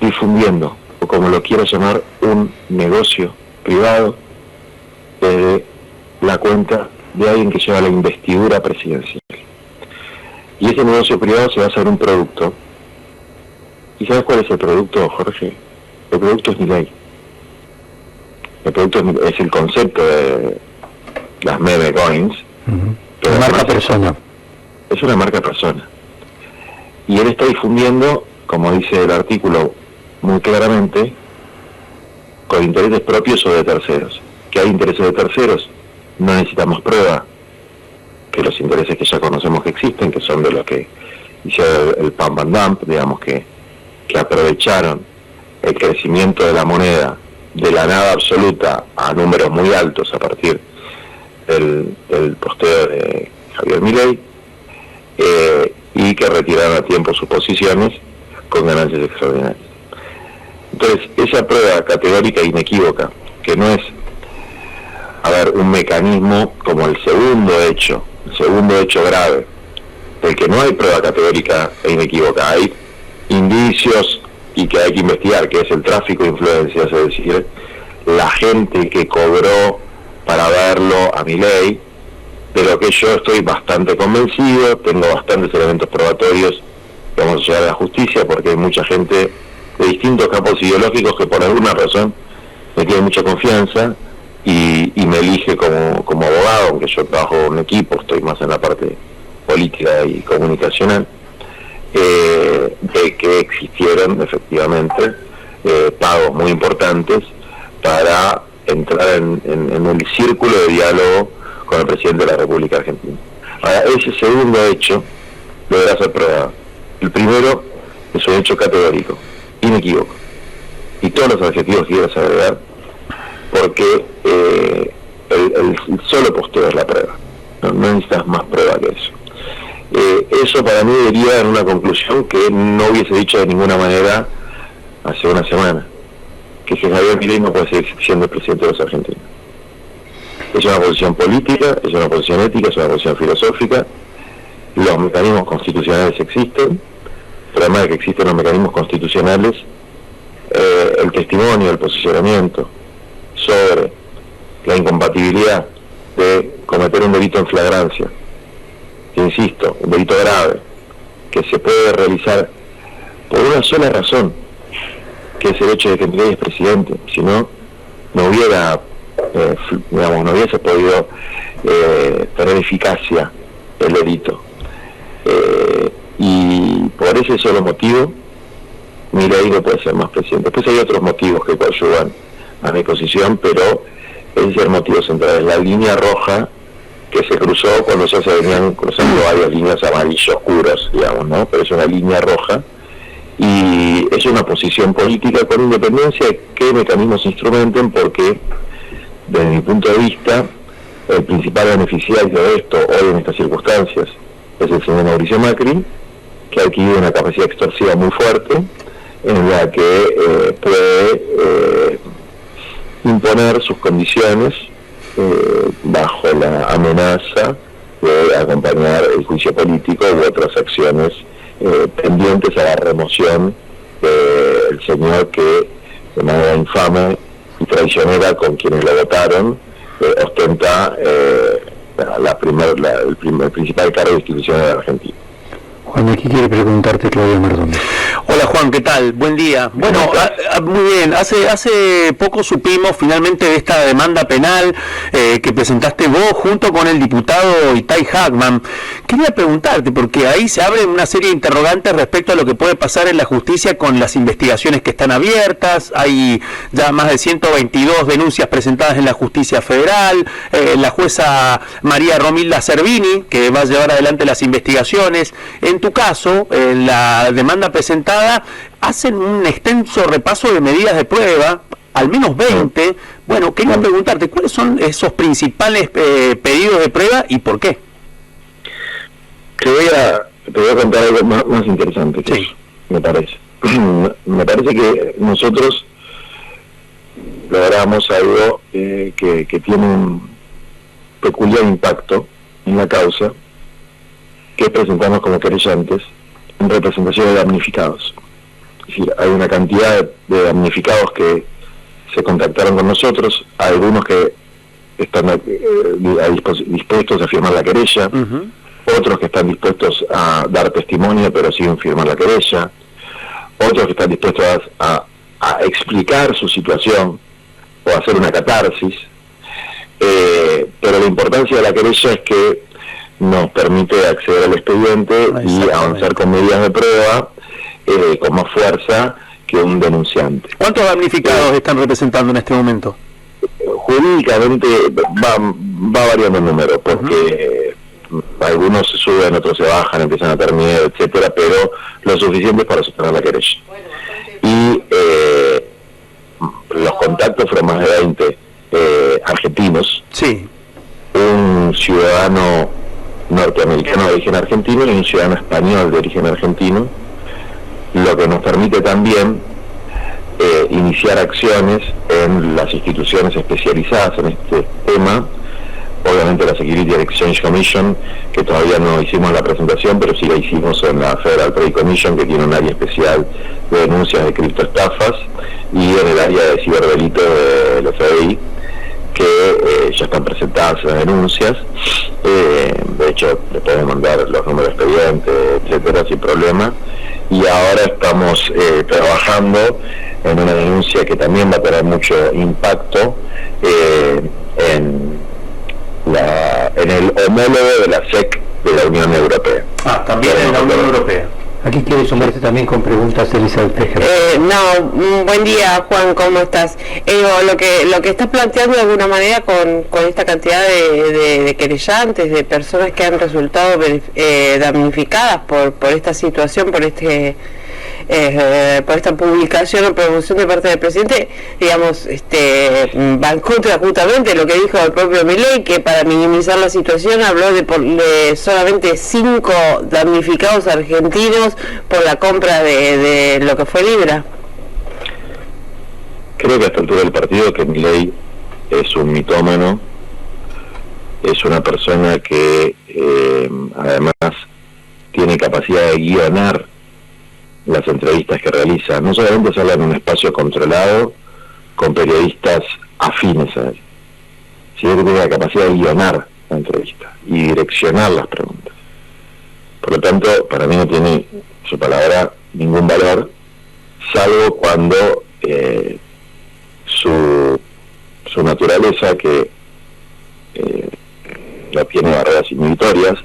difundiendo, o como lo quiero llamar, un negocio privado desde la cuenta de alguien que lleva la investidura presidencial. Y ese negocio privado se basa en un producto. ¿Y sabes cuál es el producto, Jorge? El producto es Milei. El producto es el concepto de las meme coins. Una marca persona. Es una marca persona. Y él está difundiendo, como dice el artículo muy claramente, con intereses propios o de terceros. Que hay intereses de terceros, no necesitamos prueba que los intereses que ya conocemos que existen, que son de los que hicieron el pump and dump, digamos, que aprovecharon el crecimiento de la moneda de la nada absoluta a números muy altos a partir del posteo de Javier Milei, y que retiraron a tiempo sus posiciones con ganancias extraordinarias. Entonces, esa prueba categórica e inequívoca, que no es, un mecanismo como el segundo hecho grave, del que no hay prueba categórica e inequívoca, hay indicios y que hay que investigar, que es el tráfico de influencias, es decir, la gente que cobró para verlo a Milei, de lo que yo estoy bastante convencido, tengo bastantes elementos probatorios que vamos a llegar a la justicia, porque hay mucha gente de distintos campos ideológicos que por alguna razón me tiene mucha confianza y me elige como abogado, aunque yo trabajo en un equipo, estoy más en la parte política y comunicacional, de que existieron efectivamente pagos muy importantes para entrar en el círculo de diálogo con el presidente de la República Argentina. Ahora, ese segundo hecho deberá ser probado. El primero es un hecho categórico, inequívoco, y todos los adjetivos que quieras agregar, porque el solo posteo es la prueba, no necesitas más prueba que eso. Eso para mí debería en una conclusión que no hubiese dicho de ninguna manera hace una semana, que Javier Milei no puede seguir siendo el presidente de los argentinos. Es una posición política, es una posición ética, es una posición filosófica. Los mecanismos constitucionales existen, pero además de que existen los mecanismos constitucionales, el testimonio, el posicionamiento sobre la incompatibilidad de cometer un delito en flagrancia, que insisto, un delito grave, que se puede realizar por una sola razón, que es el hecho de que Milei es presidente. Si no, no hubiera, no hubiese podido tener eficacia el delito. Y por ese solo motivo, Milei no puede ser más presidente. Después hay otros motivos que coadyuvan a mi posición, pero ese es el motivo central, es la línea roja que se cruzó cuando ya se venían cruzando varias líneas amarillo oscuras, digamos, ¿no? Pero es una línea roja y es una posición política con independencia de qué mecanismos se instrumenten, porque desde mi punto de vista el principal beneficiario de esto hoy en estas circunstancias es el señor Mauricio Macri, que ha adquirido una capacidad extorsiva muy fuerte en la que puede imponer sus condiciones bajo la amenaza de acompañar el juicio político u otras acciones pendientes a la remoción el señor que de manera infame y traicionera con quienes lo votaron ostenta el principal cargo institucional de Argentina. Juan, aquí quiere preguntarte Claudio Mardones. Hola Juan, ¿qué tal? Buen día. Bueno, muy bien, hace poco supimos finalmente de esta demanda penal que presentaste vos junto con el diputado Itay Hackman. Quería preguntarte, porque ahí se abren una serie de interrogantes respecto a lo que puede pasar en la justicia con las investigaciones que están abiertas. Hay ya más de 122 denuncias presentadas en la justicia federal. La jueza María Romilda Cervini, que va a llevar adelante las investigaciones. En tu caso, la demanda presentada, hacen un extenso repaso de medidas de prueba, al menos 20. Bueno, quería preguntarte, ¿cuáles son esos principales pedidos de prueba y por qué? Te voy a contar algo más interesante que eso, me parece. Me parece que nosotros logramos algo que tiene un peculiar impacto en la causa, que es presentarnos como querellantes en representación de damnificados. Es decir, hay una cantidad de damnificados que se contactaron con nosotros, algunos que están dispuestos a firmar la querella, otros que están dispuestos a dar testimonio pero sin firmar la querella, otros que están dispuestos a explicar su situación o a hacer una catarsis, pero la importancia de la querella es que nos permite acceder al expediente y avanzar con medidas de prueba con más fuerza que un denunciante. ¿Cuántos damnificados están representando en este momento? Jurídicamente va variando el número, porque algunos se suben, otros se bajan, empiezan a tener miedo, etcétera, pero lo suficiente para sostener la querella. Y los contactos fueron más de 20 argentinos. Sí. Un ciudadano norteamericano de origen argentino y un ciudadano español de origen argentino, lo que nos permite también iniciar acciones en las instituciones especializadas en este tema. Obviamente la Security and Exchange Commission, que todavía no hicimos la presentación, pero sí la hicimos en la Federal Trade Commission, que tiene un área especial de denuncias de criptoestafas, y en el área de ciberdelito del FBI, que ya están presentadas las denuncias. De hecho, le pueden mandar los números de expediente, etcétera, sin problema. Y ahora estamos trabajando en una denuncia que también va a tener mucho impacto en el homólogo de la SEC de la Unión Europea. También en la Unión Europea. Aquí quiere sumarse también con preguntas Elizabeth Tejer. Buen día Juan, ¿cómo estás? Lo que estás planteando de alguna manera con esta cantidad de querellantes, de personas que han resultado damnificadas por esta situación, por esta publicación o promoción de parte del presidente, digamos, va en contra justamente de lo que dijo el propio Milei, que para minimizar la situación habló de solamente 5 damnificados argentinos por la compra de lo que fue Libra. Creo que a esta altura del partido que Milei es un mitómano, es una persona que además tiene capacidad de guionar las entrevistas que realiza, no solamente se habla en un espacio controlado con periodistas afines a él, sino que tiene la capacidad de guionar la entrevista y direccionar las preguntas. Por lo tanto, para mí no tiene su palabra ningún valor, salvo cuando su naturaleza, que no tiene barreras inhibitorias,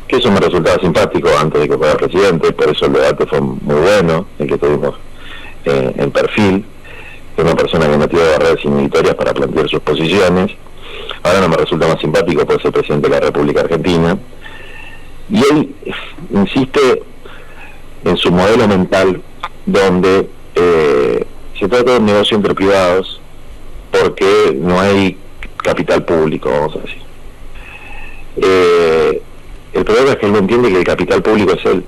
que eso me resultaba simpático antes de que fuera presidente, por eso el debate fue muy bueno, el que tuvimos en Perfil, de una persona que no tiene barreras inhibitorias para plantear sus posiciones. Ahora no me resulta más simpático por ser presidente de la República Argentina, y él insiste en su modelo mental, donde se trata de un negocio entre privados, porque no hay capital público, vamos a decir. El problema es que él no entiende que el capital público es él,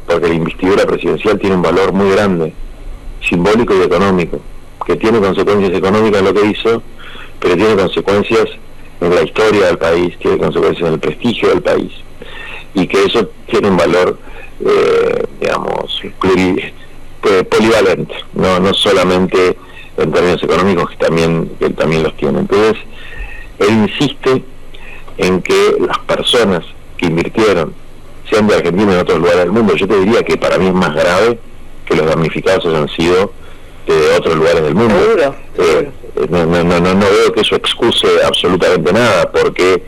porque la investidura presidencial tiene un valor muy grande, simbólico y económico, que tiene consecuencias económicas en lo que hizo, pero tiene consecuencias en la historia del país, tiene consecuencias en el prestigio del país, y que eso tiene un valor, digamos, polivalente, no solamente en términos económicos, que él también los tiene. Entonces, él insiste en que las personas que invirtieron, sean de Argentina o en otros lugares del mundo, yo te diría que para mí es más grave que los damnificados hayan sido de otros lugares del mundo. No veo que eso excuse absolutamente nada, porque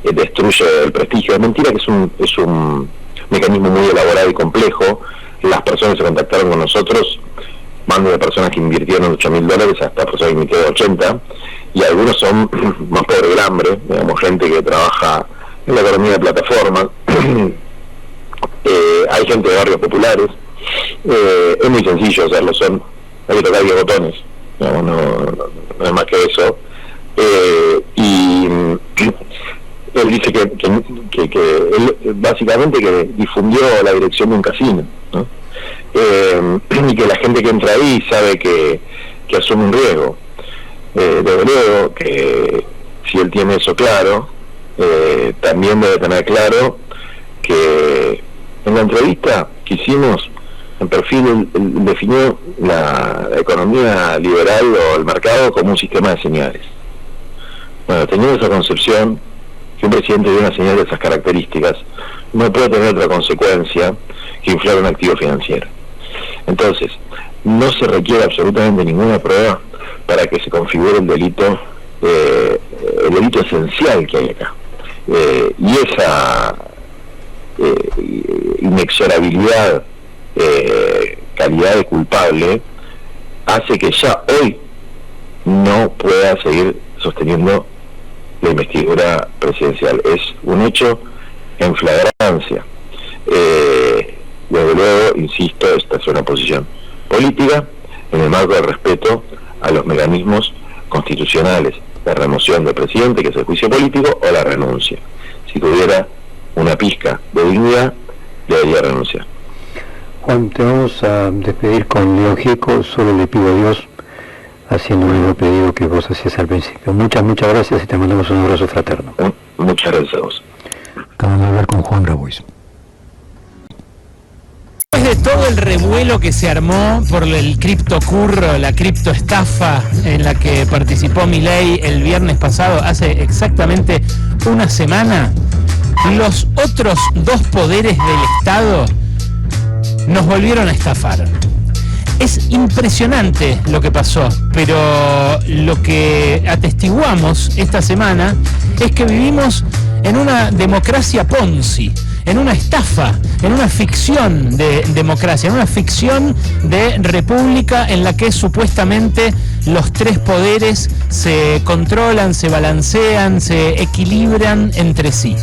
destruye el prestigio. Es mentira que es un mecanismo muy elaborado y complejo. Las personas que se contactaron con nosotros van de personas que invirtieron $8.000 hasta personas que invirtieron 80, y algunos son más pobres del hambre, digamos, gente que trabaja en la economía de plataforma. Hay gente de barrios populares. Es muy sencillo hacerlo, hay que tocar 10 botones, digamos, no es más que eso. Y él dice que él básicamente que difundió la dirección de un casino, ¿no? Y que la gente que entra ahí sabe que asume un riesgo. Desde luego que si él tiene eso claro, también debe tener claro que en la entrevista que hicimos, en perfil, él definió la economía liberal o el mercado como un sistema de señales. Bueno, teniendo esa concepción, que un presidente de una señal de esas características no puede tener otra consecuencia que inflar un activo financiero. Entonces, no se requiere absolutamente ninguna prueba para que se configure el delito esencial que hay acá. Y esa inexorabilidad, calidad de culpable, hace que ya hoy no pueda seguir sosteniendo la investidura presidencial. Es un hecho en flagrancia. Desde luego, insisto, esta es una posición política en el marco del respeto a los mecanismos constitucionales de remoción del presidente, que es el juicio político, o la renuncia. Si tuviera una pizca de dignidad, debería renunciar. Juan, te vamos a despedir con León Gieco. Solo le pido a Dios, haciendo un mismo pedido que vos hacías al principio. Muchas gracias y te mandamos un abrazo fraterno. Muchas gracias a vos. Acabamos de hablar con Juan Grabois. Después de todo el revuelo que se armó por el criptocurro, la criptoestafa en la que participó Milei el viernes pasado, hace exactamente una semana, los otros dos poderes del Estado nos volvieron a estafar. Es impresionante lo que pasó, pero lo que atestiguamos esta semana es que vivimos en una democracia Ponzi, en una estafa, en una ficción de democracia, en una ficción de república en la que supuestamente los tres poderes se controlan, se balancean, se equilibran entre sí.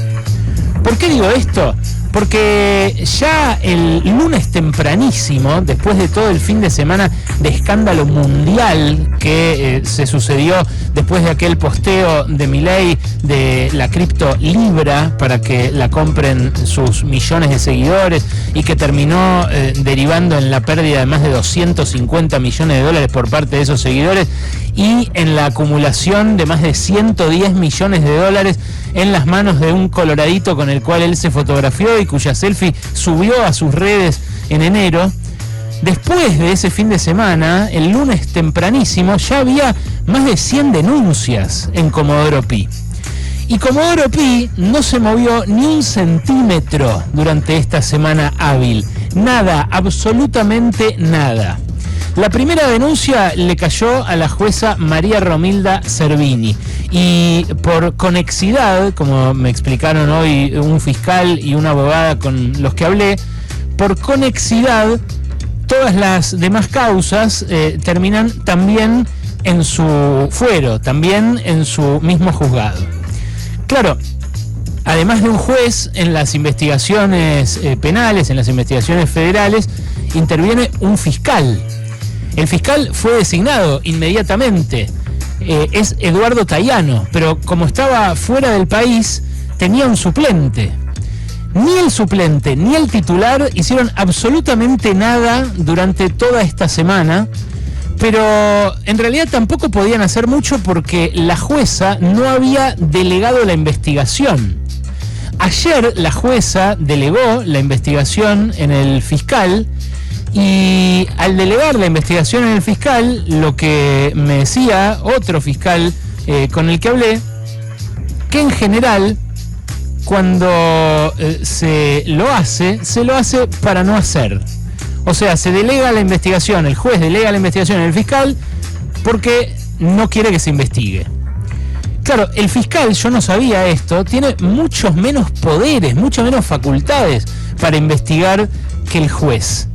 ¿Por qué digo esto? Porque ya el lunes tempranísimo, después de todo el fin de semana de escándalo mundial que se sucedió después de aquel posteo de Milei de la cripto Libra para que la compren sus millones de seguidores y que terminó derivando en la pérdida de más de 250 millones de dólares por parte de esos seguidores y en la acumulación de más de 110 millones de dólares en las manos de un coloradito con el cual él se fotografió y cuya selfie subió a sus redes en enero. Después de ese fin de semana, el lunes tempranísimo, ya había más de 100 denuncias en Comodoro Pi. Y Comodoro Pi no se movió ni un centímetro durante esta semana hábil. Nada, absolutamente nada. La primera denuncia le cayó a la jueza María Romilda Cervini y por conexidad, como me explicaron hoy un fiscal y una abogada con los que hablé, por conexidad todas las demás causas terminan también en su fuero, también en su mismo juzgado. Claro, además de un juez en las investigaciones penales, en las investigaciones federales, interviene un fiscal. El fiscal fue designado inmediatamente, es Eduardo Tayano, pero como estaba fuera del país, tenía un suplente. Ni el suplente ni el titular hicieron absolutamente nada durante toda esta semana, pero en realidad tampoco podían hacer mucho porque la jueza no había delegado la investigación. Ayer la jueza delegó la investigación en el fiscal Y al delegar la investigación en el fiscal, lo que me decía otro fiscal con el que hablé, que en general cuando se lo hace para no hacer. O sea, se delega la investigación, el juez delega la investigación en el fiscal porque no quiere que se investigue. Claro, el fiscal, yo no sabía esto, tiene muchos menos poderes, muchas menos facultades para investigar que el juez.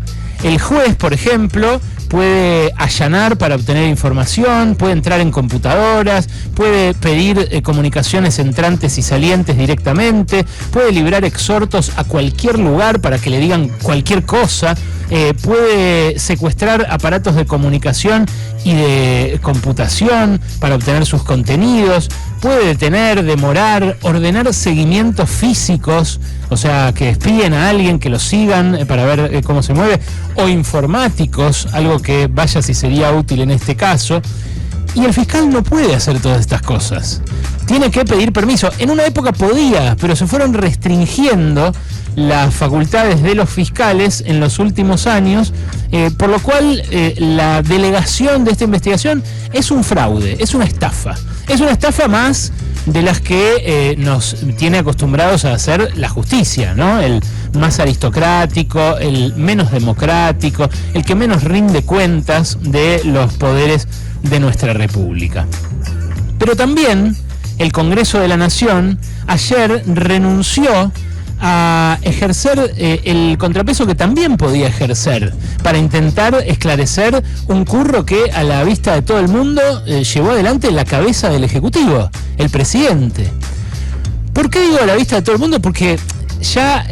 El juez, por ejemplo, puede allanar para obtener información, puede entrar en computadoras, puede pedir comunicaciones entrantes y salientes directamente, puede librar exhortos a cualquier lugar para que le digan cualquier cosa, puede secuestrar aparatos de comunicación y de computación para obtener sus contenidos, puede detener, demorar, ordenar seguimientos físicos, o sea, que espíen a alguien, que lo sigan para ver cómo se mueve, o informáticos, algo que vaya si sería útil en este caso. Y el fiscal no puede hacer todas estas cosas. Tiene que pedir permiso. En una época podía, pero se fueron restringiendo las facultades de los fiscales en los últimos años, por lo cual la delegación de esta investigación es un fraude, es una estafa. Es una estafa más de las que nos tiene acostumbrados a hacer la justicia, ¿no? El más aristocrático, el menos democrático, el que menos rinde cuentas de los poderes de nuestra república. Pero también el Congreso de la Nación ayer renunció a ejercer el contrapeso que también podía ejercer para intentar esclarecer un curro que a la vista de todo el mundo llevó adelante la cabeza del Ejecutivo, el presidente. ¿Por qué digo a la vista de todo el mundo? Porque ya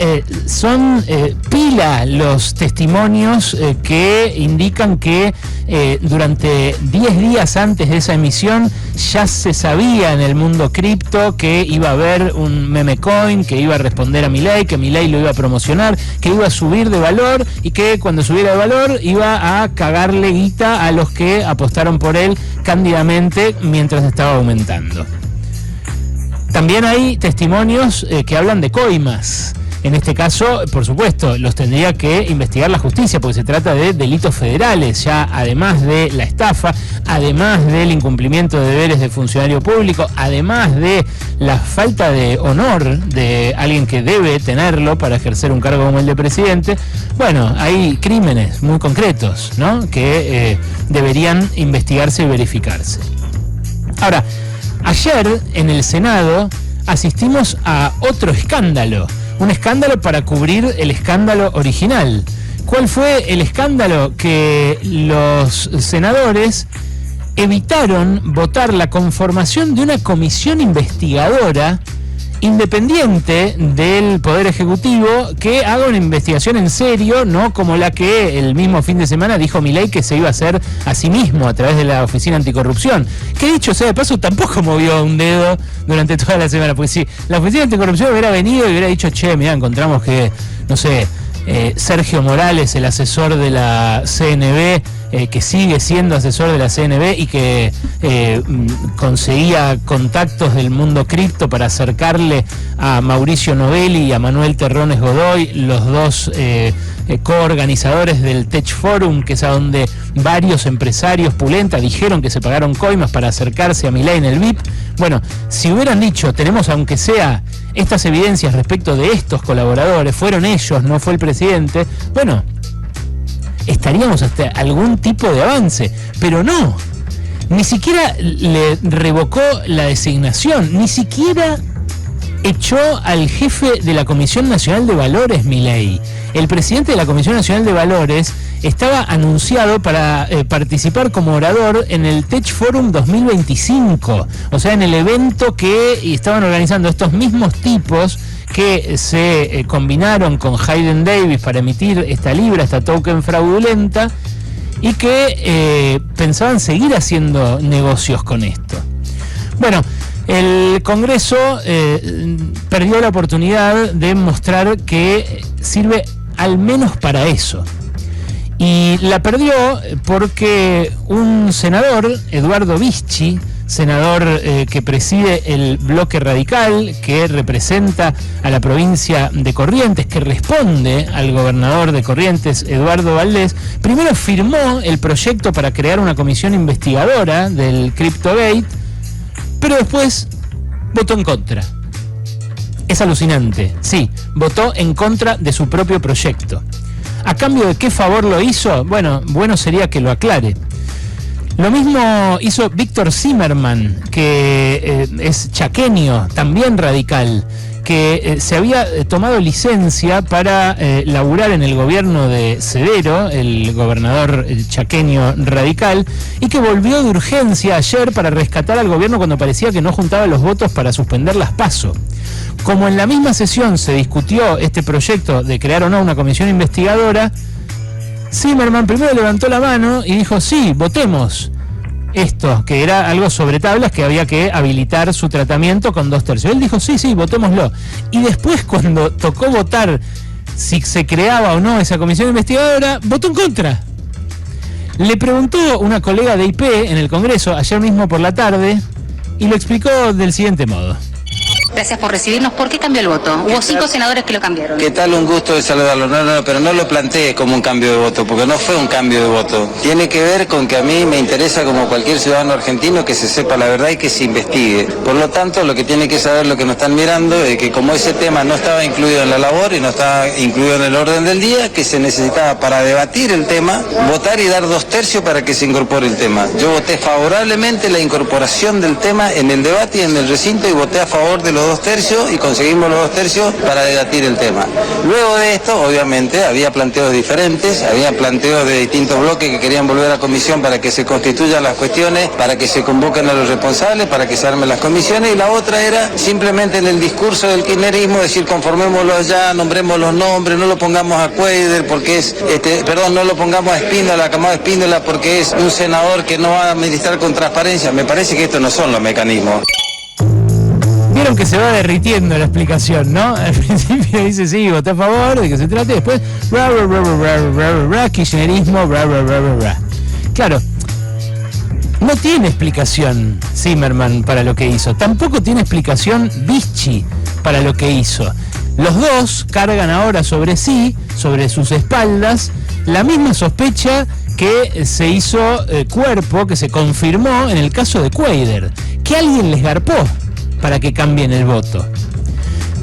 son pila los testimonios que indican que durante 10 días antes de esa emisión ya se sabía en el mundo cripto que iba a haber un meme coin, que iba a responder a Milei, que Milei lo iba a promocionar, que iba a subir de valor y que cuando subiera de valor iba a cagarle guita a los que apostaron por él cándidamente mientras estaba aumentando. También hay testimonios que hablan de coimas. En este caso, por supuesto, los tendría que investigar la justicia porque se trata de delitos federales, ya además de la estafa, además del incumplimiento de deberes de funcionario público, además de la falta de honor de alguien que debe tenerlo para ejercer un cargo como el de presidente. Bueno, hay crímenes muy concretos, ¿no?, que deberían investigarse y verificarse. Ahora, ayer en el Senado asistimos a otro escándalo, un escándalo para cubrir el escándalo original. ¿Cuál fue el escándalo? Que los senadores evitaron votar la conformación de una comisión investigadora independiente del Poder Ejecutivo que haga una investigación en serio, no como la que el mismo fin de semana dijo Milei que se iba a hacer a sí mismo a través de la Oficina Anticorrupción, que dicho sea de paso tampoco movió un dedo durante toda la semana, porque si la Oficina Anticorrupción hubiera venido y hubiera dicho, che, mirá, encontramos que, no sé, Sergio Morales, el asesor de la CNB, que sigue siendo asesor de la CNB y que conseguía contactos del mundo cripto para acercarle a Mauricio Novelli y a Manuel Terrones Godoy, los dos coorganizadores del Tech Forum, que es a donde varios empresarios pulenta dijeron que se pagaron coimas para acercarse a Milei en el VIP. Bueno, si hubieran dicho, tenemos aunque sea estas evidencias respecto de estos colaboradores, fueron ellos, no fue el presidente, bueno, estaríamos hasta algún tipo de avance, pero no, ni siquiera le revocó la designación, ni siquiera echó al jefe de la Comisión Nacional de Valores, Milei. El presidente de la Comisión Nacional de Valores estaba anunciado para participar como orador en el Tech Forum 2025, o sea, en el evento que estaban organizando estos mismos tipos que se combinaron con Hayden Davis para emitir esta libra, esta token fraudulenta, y que pensaban seguir haciendo negocios con esto. Bueno, el Congreso perdió la oportunidad de mostrar que sirve al menos para eso. Y la perdió porque un senador, Eduardo Vicchi, senador que preside el bloque radical, que representa a la provincia de Corrientes, que responde al gobernador de Corrientes, Eduardo Valdés, primero firmó el proyecto para crear una comisión investigadora del CryptoGate, pero después votó en contra. Es alucinante, sí, votó en contra de su propio proyecto. ¿A cambio de qué favor lo hizo? Bueno sería que lo aclare. Lo mismo hizo Víctor Zimmerman, que es chaqueño, también radical, que se había tomado licencia para laburar en el gobierno de Cedero, el gobernador chaqueño radical, y que volvió de urgencia ayer para rescatar al gobierno cuando parecía que no juntaba los votos para suspender las PASO. Como en la misma sesión se discutió este proyecto de crear o no una comisión investigadora, Zimmerman primero levantó la mano y dijo, sí, votemos esto, que era algo sobre tablas, que había que habilitar su tratamiento con 2/3. Él dijo, sí, votémoslo. Y después, cuando tocó votar si se creaba o no esa comisión investigadora, votó en contra. Le preguntó una colega de IP en el Congreso ayer mismo por la tarde y lo explicó del siguiente modo. Gracias por recibirnos. ¿Por qué cambió el voto? Hubo 5 senadores que lo cambiaron. ¿Qué tal? Un gusto de saludarlo. No, pero no lo planteé como un cambio de voto, porque no fue un cambio de voto. Tiene que ver con que a mí me interesa, como cualquier ciudadano argentino, que se sepa la verdad y que se investigue. Por lo tanto, lo que tiene que saber lo que nos están mirando es que como ese tema no estaba incluido en la labor y no estaba incluido en el orden del día, que se necesitaba para debatir el tema, votar y dar 2/3 para que se incorpore el tema. Yo voté favorablemente la incorporación del tema en el debate y en el recinto y voté a favor de los 2/3 y conseguimos los 2/3 para debatir el tema. Luego de esto, obviamente, había planteos diferentes, había planteos de distintos bloques que querían volver a comisión para que se constituyan las cuestiones, para que se convoquen a los responsables, para que se armen las comisiones, y la otra era simplemente en el discurso del kirchnerismo decir conformémoslos ya, nombremos los nombres, no lo pongamos a Cuader porque es, no lo pongamos a Espíndola, a Camado Espíndola porque es un senador que no va a administrar con transparencia. Me parece que estos no son los mecanismos. Vieron que se va derritiendo la explicación, ¿no? Al principio dice, sí, voté a favor, de que se trate, después, kirchnerismo, Claro, no tiene explicación Zimmerman para lo que hizo, tampoco tiene explicación Vicchi para lo que hizo. Los dos cargan ahora sobre sí, sobre sus espaldas, la misma sospecha que se hizo cuerpo, que se confirmó en el caso de Cuader, que alguien les garpó para que cambien el voto.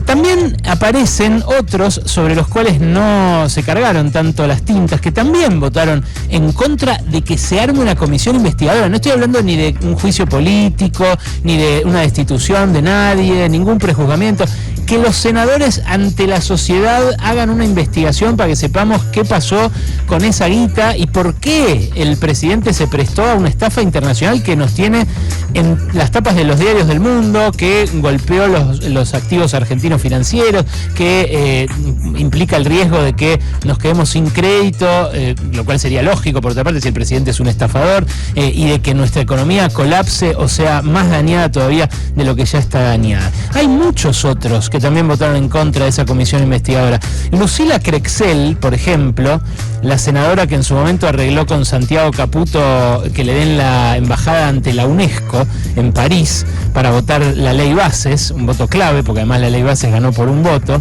También aparecen otros sobre los cuales no se cargaron tanto las tintas, que también votaron en contra de que se arme una comisión investigadora. No estoy hablando ni de un juicio político, ni de una destitución de nadie, ningún prejuzgamiento. Que los senadores ante la sociedad hagan una investigación para que sepamos qué pasó con esa guita y por qué el presidente se prestó a una estafa internacional que nos tiene en las tapas de los diarios del mundo, que golpeó los activos argentinos financieros, que implica el riesgo de que nos quedemos sin crédito, lo cual sería lógico por otra parte si el presidente es un estafador, y de que nuestra economía colapse o sea más dañada todavía de lo que ya está dañada. Hay muchos otros que también votaron en contra de esa comisión investigadora. Lucila Crexel, por ejemplo, la senadora que en su momento arregló con Santiago Caputo que le den la embajada ante la UNESCO en París para votar la ley Bases, un voto clave, porque además la ley Bases ganó por un voto.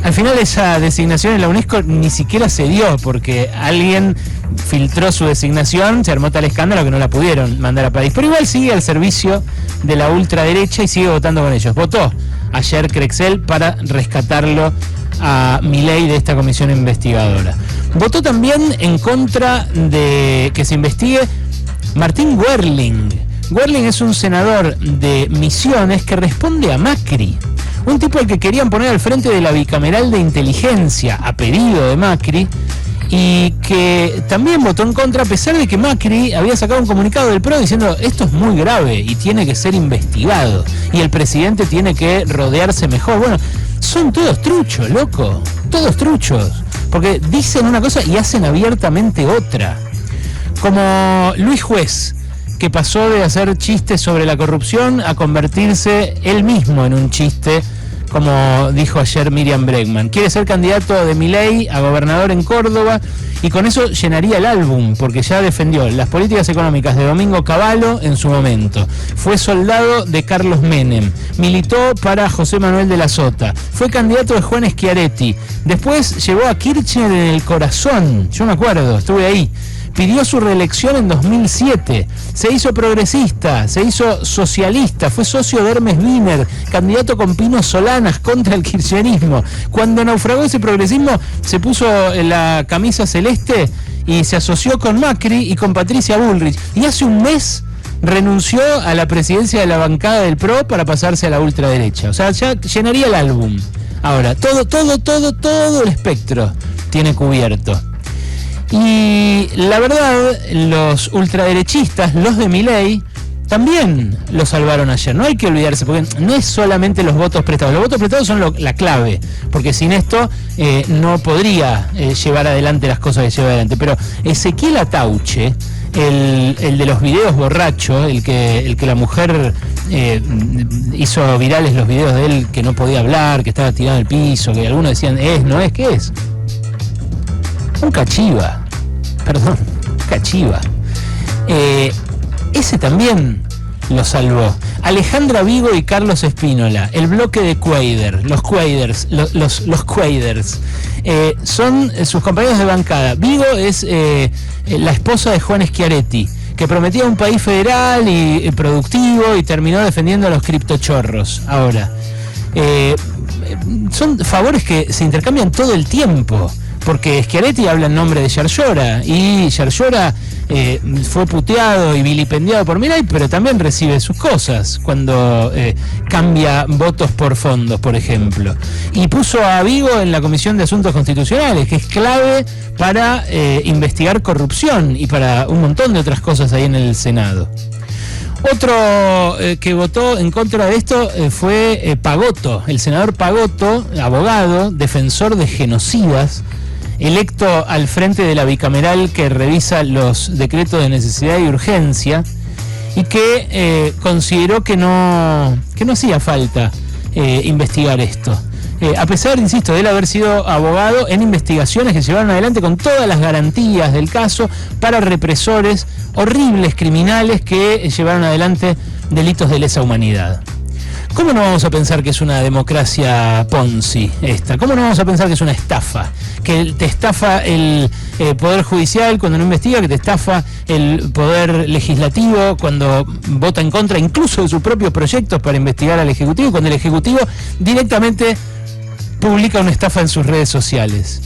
Al final esa designación en la UNESCO ni siquiera se dio porque alguien filtró su designación, se armó tal escándalo que no la pudieron mandar a París. Pero igual sigue al servicio de la ultraderecha y sigue votando con ellos. Votó ayer Crexel para rescatarlo a Milei de esta comisión investigadora. Votó también en contra de que se investigue Martín Werling. Werling es un senador de Misiones que responde a Macri. Un tipo al que querían poner al frente de la bicameral de inteligencia a pedido de Macri y que también votó en contra a pesar de que Macri había sacado un comunicado del PRO diciendo esto es muy grave y tiene que ser investigado y el presidente tiene que rodearse mejor. Bueno, son todos truchos, loco, todos truchos, porque dicen una cosa y hacen abiertamente otra. Como Luis Juez, que pasó de hacer chistes sobre la corrupción a convertirse él mismo en un chiste como dijo ayer Miriam Bregman. Quiere ser candidato de Milei a gobernador en Córdoba y con eso llenaría el álbum, porque ya defendió las políticas económicas de Domingo Cavallo en su momento. Fue soldado de Carlos Menem, militó para José Manuel de la Sota, fue candidato de Juan Schiaretti, después llevó a Kirchner en el corazón, yo me acuerdo, estuve ahí. Pidió su reelección en 2007, se hizo progresista, se hizo socialista, fue socio de Hermes Wiener, candidato con Pino Solanas contra el kirchnerismo. Cuando naufragó ese progresismo, se puso la camisa celeste y se asoció con Macri y con Patricia Bullrich. Y hace un mes renunció a la presidencia de la bancada del PRO para pasarse a la ultraderecha. O sea, ya llenaría el álbum. Ahora, todo el espectro tiene cubierto. Y la verdad, los ultraderechistas, los de Milei, también lo salvaron ayer. No hay que olvidarse, porque no es solamente los votos prestados. Los votos prestados son la clave, porque sin esto no podría llevar adelante las cosas que lleva adelante. Pero Ezequiel Atauche, el de los videos borracho, el que la mujer hizo virales los videos de él, que no podía hablar, que estaba tirado en el piso, que algunos decían, no es, ¿qué es? Un cachiva. Perdón, cachiva. Ese también lo salvó. Alejandra Vigo y Carlos Espínola, el bloque de Quader, los Quaders, los Quaders, son sus compañeros de bancada. Vigo es la esposa de Juan Schiaretti, que prometía un país federal y productivo y terminó defendiendo a los criptochorros. Ahora, son favores que se intercambian todo el tiempo. Porque Schiaretti habla en nombre de Yarlora y Yarlora fue puteado y vilipendiado por Milei, pero también recibe sus cosas cuando cambia votos por fondos, por ejemplo. Y puso a Vigo en la Comisión de Asuntos Constitucionales, que es clave para investigar corrupción y para un montón de otras cosas ahí en el Senado. Otro que votó en contra de esto fue Pagotto, el senador Pagotto, abogado, defensor de genocidas, electo al frente de la bicameral que revisa los decretos de necesidad y urgencia y que consideró que no hacía falta investigar esto. A pesar, insisto, de él haber sido abogado en investigaciones que se llevaron adelante con todas las garantías del caso para represores horribles, criminales que llevaron adelante delitos de lesa humanidad. ¿Cómo no vamos a pensar que es una democracia Ponzi esta? ¿Cómo no vamos a pensar que es una estafa? Que te estafa el Poder Judicial cuando no investiga, que te estafa el Poder Legislativo cuando vota en contra incluso de sus propios proyectos para investigar al Ejecutivo, cuando el Ejecutivo directamente publica una estafa en sus redes sociales.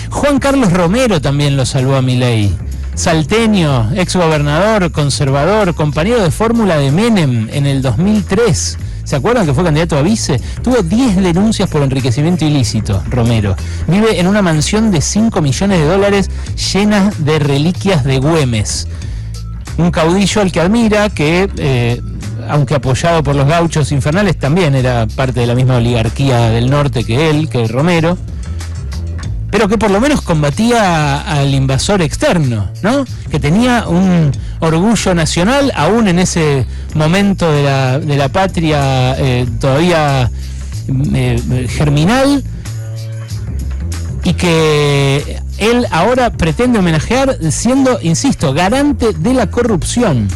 Juan Carlos Romero también lo salvó a Milei. Salteño, exgobernador, conservador, compañero de fórmula de Menem en el 2003. ¿Se acuerdan que fue candidato a vice? Tuvo 10 denuncias por enriquecimiento ilícito, Romero. Vive en una mansión de $5 millones llena de reliquias de Güemes. Un caudillo al que admira, que aunque apoyado por los gauchos infernales, también era parte de la misma oligarquía del norte que él, que Romero, pero que por lo menos combatía al invasor externo, ¿no? Que tenía un orgullo nacional, aún en ese momento de la patria todavía germinal, y que él ahora pretende homenajear siendo, insisto, garante de la corrupción.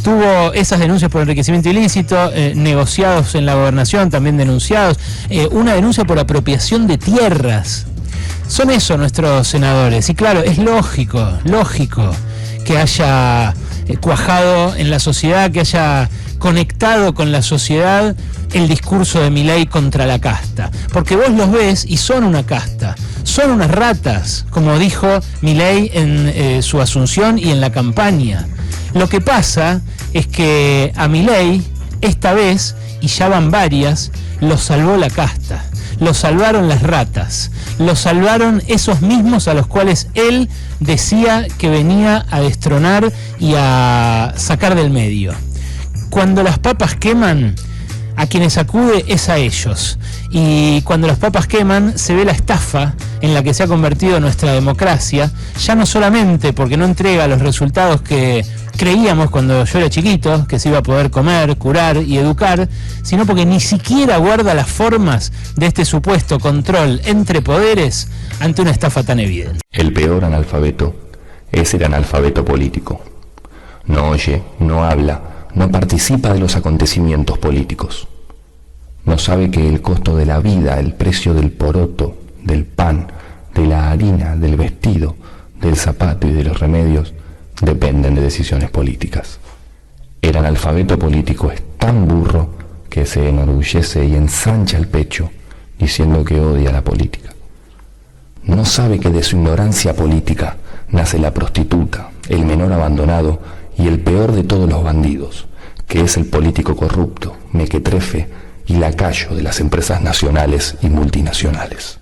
Tuvo esas denuncias por enriquecimiento ilícito, negociados en la gobernación, también denunciados, una denuncia por apropiación de tierras. Son eso nuestros senadores, y claro, es lógico que haya cuajado en la sociedad, que haya conectado con la sociedad el discurso de Milei contra la casta, porque vos los ves y son una casta, son unas ratas, como dijo Milei en su asunción y en la campaña. Lo que pasa es que a Milei, esta vez, y ya van varias, lo salvó la casta. Lo salvaron las ratas, lo salvaron esos mismos a los cuales él decía que venía a destronar y a sacar del medio. Cuando las papas queman, a quienes acude es a ellos. Y cuando las papas queman, se ve la estafa en la que se ha convertido nuestra democracia, ya no solamente porque no entrega los resultados que creíamos cuando yo era chiquito, que se iba a poder comer, curar y educar, sino porque ni siquiera guarda las formas de este supuesto control entre poderes ante una estafa tan evidente. El peor analfabeto es el analfabeto político. No oye, no habla, no participa de los acontecimientos políticos. No sabe que el costo de la vida, el precio del poroto, del pan, de la harina, del vestido, del zapato y de los remedios dependen de decisiones políticas. El analfabeto político es tan burro que se enorgullece y ensancha el pecho diciendo que odia la política. No sabe que de su ignorancia política nace la prostituta, el menor abandonado y el peor de todos los bandidos, que es el político corrupto, mequetrefe y lacayo de las empresas nacionales y multinacionales.